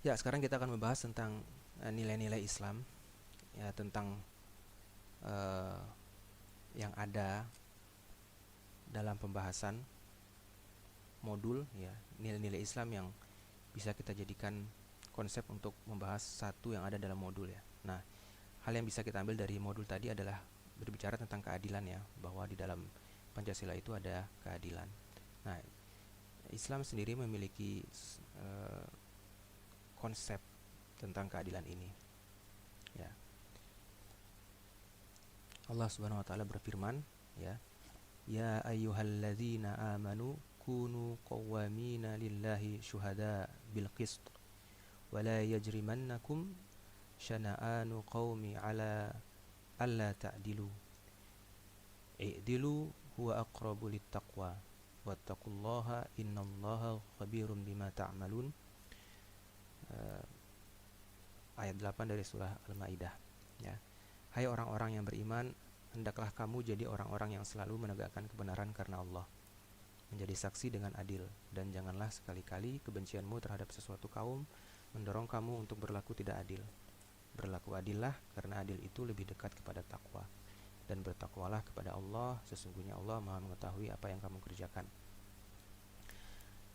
Ya, sekarang kita akan membahas tentang nilai-nilai Islam ya, tentang yang ada dalam pembahasan modul ya, nilai-nilai Islam yang bisa kita jadikan konsep untuk membahas satu yang ada dalam modul ya. Nah, hal yang bisa kita ambil dari modul tadi adalah berbicara tentang keadilan ya, bahwa di dalam Pancasila itu ada keadilan. Nah, Islam sendiri memiliki konsep tentang keadilan ini ya. Allah Subhanahu wa taala berfirman ya, ya ayyuhalladzina amanu kunu qawwamina lillahi syuhada bil qist wa la yajrimannakum syana'anu qaumi ala alla ta'dilu i'dilu huwa aqrabu littaqwa wattaqullaha innallaha khabirum bima ta'malun. Ayat 8 dari surah Al-Maidah ya. Hai orang-orang yang beriman, hendaklah kamu jadi orang-orang yang selalu menegakkan kebenaran karena Allah, menjadi saksi dengan adil, dan janganlah sekali-kali kebencianmu terhadap sesuatu kaum mendorong kamu untuk berlaku tidak adil. Berlaku adillah, karena adil itu lebih dekat kepada takwa, dan bertakwalah kepada Allah, sesungguhnya Allah Maha mengetahui apa yang kamu kerjakan.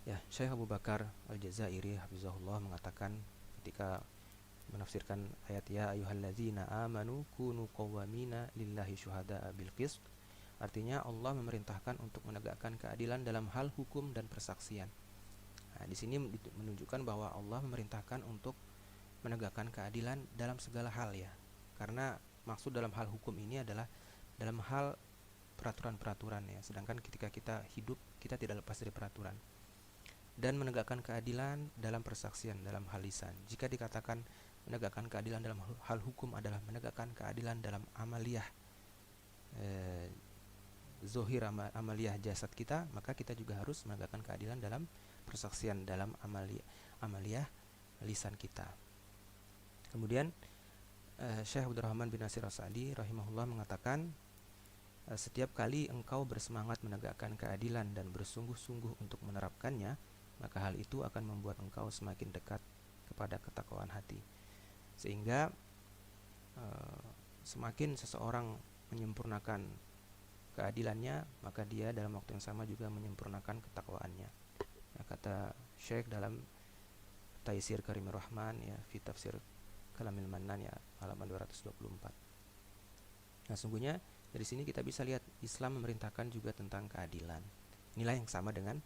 Ya, Syekh Abu Bakar Al-Jazairi hafizahullah mengatakan ketika menafsirkan ayat ya ayyuhalladzina amanu kunu qawwamina lillahi syuhada'a bil qist, artinya Allah memerintahkan untuk menegakkan keadilan dalam hal hukum dan persaksian. Nah, di sini menunjukkan bahwa Allah memerintahkan untuk menegakkan keadilan dalam segala hal ya. Karena maksud dalam hal hukum ini adalah dalam hal peraturan-peraturan ya. Sedangkan ketika kita hidup kita tidak lepas dari peraturan. Dan menegakkan keadilan dalam persaksian, dalam hal lisan. Jika dikatakan menegakkan keadilan dalam hal hukum adalah menegakkan keadilan dalam amaliyah zohir, amaliyah jasad kita, maka kita juga harus menegakkan keadilan dalam persaksian, dalam amaliyah lisan kita. Kemudian Syekh Abdurrahman bin Nasir As-Sa'di rahimahullah mengatakan, setiap kali engkau bersemangat menegakkan keadilan dan bersungguh-sungguh untuk menerapkannya, maka hal itu akan membuat engkau semakin dekat kepada ketakwaan hati. Sehingga semakin seseorang menyempurnakan keadilannya, maka dia dalam waktu yang sama juga menyempurnakan ketakwaannya. Nah, kata Syekh dalam Taisir Karimur Rahman ya, fi tafsir Kalamil Mannan ya, halaman 224. Nah, sungguhnya dari sini kita bisa lihat Islam memerintahkan juga tentang keadilan. Inilah yang sama dengan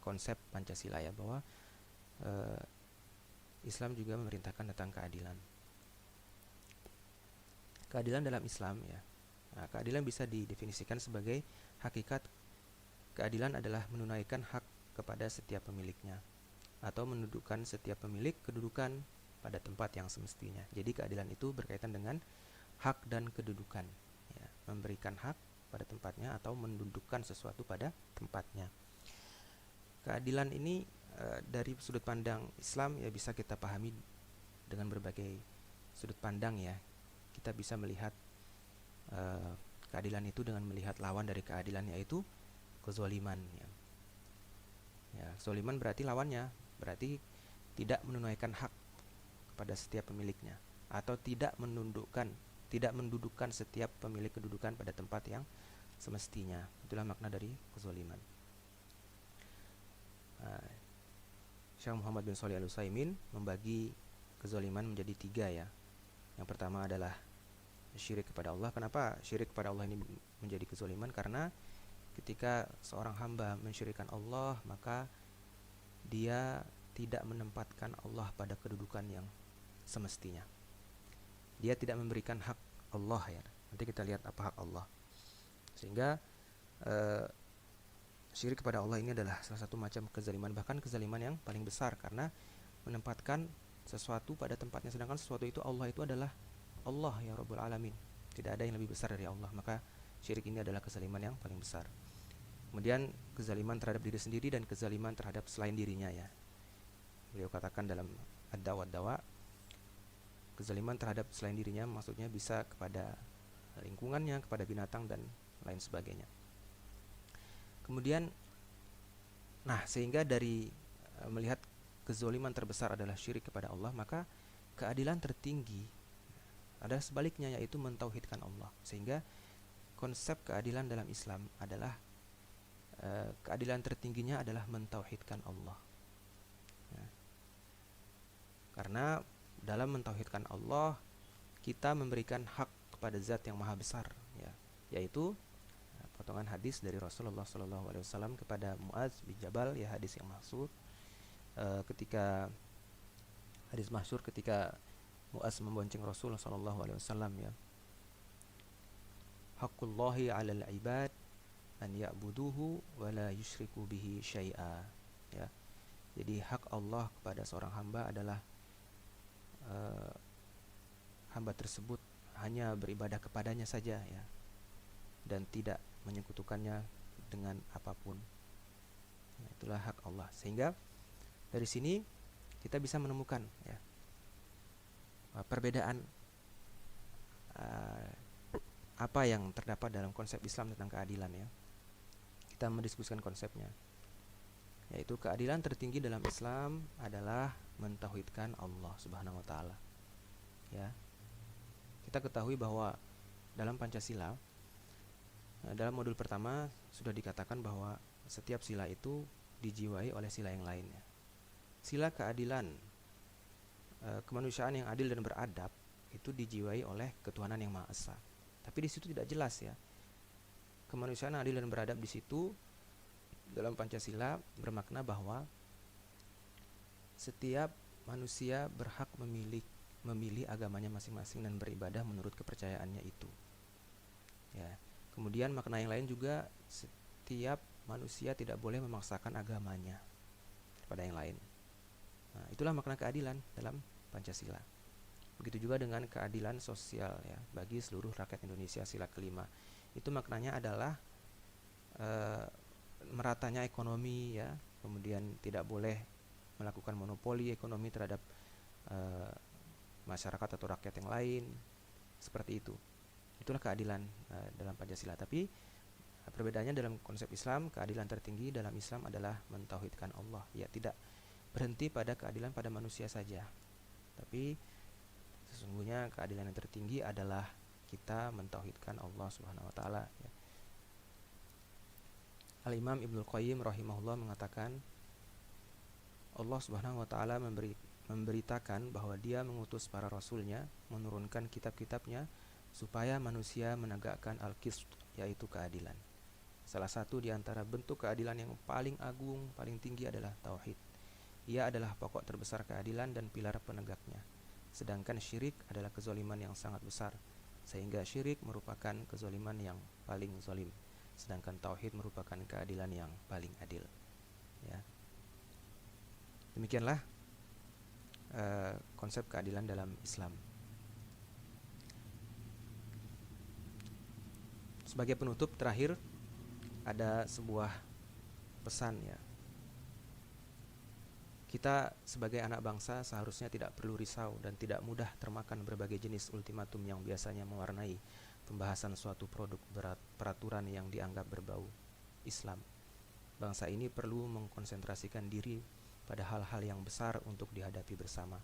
konsep Pancasila ya, bahwa Islam juga memerintahkan tentang keadilan. Keadilan dalam Islam ya. Nah, keadilan bisa didefinisikan sebagai hakikat keadilan adalah menunaikan hak kepada setiap pemiliknya atau menundukkan setiap pemilik kedudukan pada tempat yang semestinya. Jadi keadilan itu berkaitan dengan hak dan kedudukan ya, memberikan hak pada tempatnya atau mendudukkan sesuatu pada tempatnya. Keadilan ini dari sudut pandang Islam ya bisa kita pahami dengan berbagai sudut pandang ya. Kita bisa melihat keadilan itu dengan melihat lawan dari keadilan, yaitu kezaliman ya. Ya, kezaliman berarti lawannya, berarti tidak menunaikan hak kepada setiap pemiliknya atau tidak mendudukkan setiap pemilik kedudukan pada tempat yang semestinya. Itulah makna dari kezaliman. Syekh Muhammad bin Shalih Al-Utsaimin membagi kezaliman menjadi 3 ya. Yang pertama adalah syirik kepada Allah. Kenapa syirik kepada Allah ini menjadi kezaliman? Karena ketika seorang hamba mensyirikkan Allah, maka dia tidak menempatkan Allah pada kedudukan yang semestinya. Dia tidak memberikan hak Allah ya. Nanti kita lihat apa hak Allah. Sehingga syirik kepada Allah ini adalah salah satu macam kezaliman, bahkan kezaliman yang paling besar, karena menempatkan sesuatu pada tempatnya, sedangkan sesuatu itu Allah itu adalah Allah ya Rabbul Alamin. Tidak ada yang lebih besar dari Allah, maka syirik ini adalah kezaliman yang paling besar. Kemudian kezaliman terhadap diri sendiri dan kezaliman terhadap selain dirinya ya. Beliau katakan dalam Ad-Dawa, kezaliman terhadap selain dirinya maksudnya bisa kepada lingkungannya, kepada binatang dan lain sebagainya. Kemudian sehingga dari melihat kezaliman terbesar adalah syirik kepada Allah, maka keadilan tertinggi adalah sebaliknya, yaitu mentauhidkan Allah. Sehingga konsep keadilan dalam Islam adalah keadilan tertingginya adalah mentauhidkan Allah ya. Karena dalam mentauhidkan Allah kita memberikan hak kepada zat yang maha besar ya, yaitu potongan hadis dari Rasulullah SAW kepada Mu'adz bin Jabal ya, hadis yang masyhur ketika Mu'adz membonceng Rasulullah SAW ya, haqqullahi 'alal 'ibad an ya'buduhu wa la yusyriku bihi syai'a ya. Jadi hak Allah kepada seorang hamba adalah hamba tersebut hanya beribadah kepadanya saja ya, dan tidak menyekutukannya dengan apapun. Nah, itulah hak Allah. Sehingga dari sini kita bisa menemukan ya, perbedaan apa yang terdapat dalam konsep Islam tentang keadilan ya. Kita mendiskusikan konsepnya, yaitu keadilan tertinggi dalam Islam adalah mentauhidkan Allah Subhanahu wa taala. Ya. Kita ketahui bahwa dalam Pancasila dalam modul pertama sudah dikatakan bahwa setiap sila itu dijiwai oleh sila yang lainnya. Sila keadilan, kemanusiaan yang adil dan beradab itu dijiwai oleh ketuhanan yang Maha Esa. Tapi di situ tidak jelas ya. Kemanusiaan yang adil dan beradab di situ dalam Pancasila bermakna bahwa setiap manusia berhak memilih agamanya masing-masing dan beribadah menurut kepercayaannya itu. Ya. Kemudian makna yang lain juga, setiap manusia tidak boleh memaksakan agamanya kepada yang lain. Nah, itulah makna keadilan dalam Pancasila. Begitu juga dengan keadilan sosial ya bagi seluruh rakyat Indonesia, sila kelima. Itu maknanya adalah meratanya ekonomi ya, kemudian tidak boleh melakukan monopoli ekonomi terhadap masyarakat atau rakyat yang lain, seperti itu. Itulah keadilan dalam Pancasila. Tapi perbedaannya dalam konsep Islam, keadilan tertinggi dalam Islam adalah mentauhidkan Allah. Ya, tidak berhenti pada keadilan pada manusia saja. Tapi sesungguhnya keadilan yang tertinggi adalah kita mentauhidkan Allah Subhanahu wa taala ya. Al-Imam Ibnul Qayyim rahimahullah mengatakan Allah Subhanahu wa taala memberitakan bahwa Dia mengutus para rasulnya, menurunkan kitab-kitabnya supaya manusia menegakkan al-qist, yaitu keadilan. Salah satu di antara bentuk keadilan yang paling agung, paling tinggi adalah tauhid. Ia adalah pokok terbesar keadilan dan pilar penegaknya. Sedangkan syirik adalah kezaliman yang sangat besar, sehingga syirik merupakan kezaliman yang paling zalim, sedangkan tauhid merupakan keadilan yang paling adil. Ya. Demikianlah konsep keadilan dalam Islam. Sebagai penutup terakhir, ada sebuah pesan ya. Kita sebagai anak bangsa seharusnya tidak perlu risau dan tidak mudah termakan berbagai jenis ultimatum yang biasanya mewarnai pembahasan suatu produk peraturan yang dianggap berbau Islam. Bangsa ini perlu mengkonsentrasikan diri pada hal-hal yang besar untuk dihadapi bersama.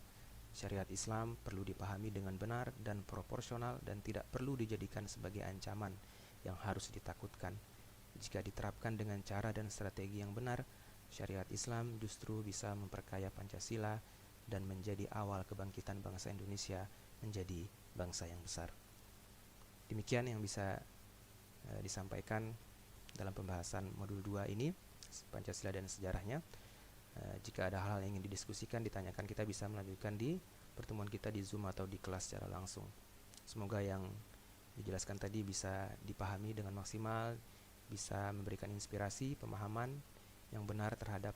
Syariat Islam perlu dipahami dengan benar dan proporsional dan tidak perlu dijadikan sebagai ancaman yang harus ditakutkan. Jika diterapkan dengan cara dan strategi yang benar, syariat Islam justru bisa memperkaya Pancasila dan menjadi awal kebangkitan bangsa Indonesia menjadi bangsa yang besar. Demikian yang bisa disampaikan dalam pembahasan modul 2 ini, Pancasila dan sejarahnya. Jika ada hal-hal yang ingin didiskusikan, ditanyakan, kita bisa melanjutkan di pertemuan kita di Zoom atau di kelas secara langsung. Semoga yang dijelaskan tadi bisa dipahami dengan maksimal, bisa memberikan inspirasi, pemahaman yang benar terhadap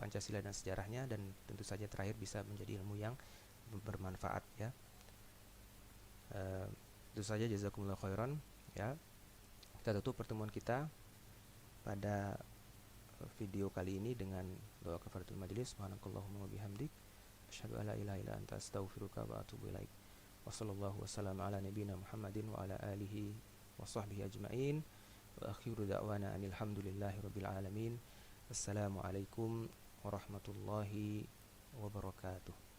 Pancasila dan sejarahnya, dan tentu saja terakhir bisa menjadi ilmu yang bermanfaat ya. Itu saja, jazakumullah khairan ya. Kita tutup pertemuan kita pada video kali ini dengan doa kafaratul majlis. Subhanakallahumma wa bihamdik, asyhadu an la ilaha illa anta, astaghfiruka wa atubu ilaik. Wa sallallahu wasallam ala nabiyyina Muhammadin wa ala alihi wa sahbihi ajma'in. Wa akhiru da'wana anil hamdulillahi rabbil alamin. Assalamualaikum warahmatullahi wabarakatuh.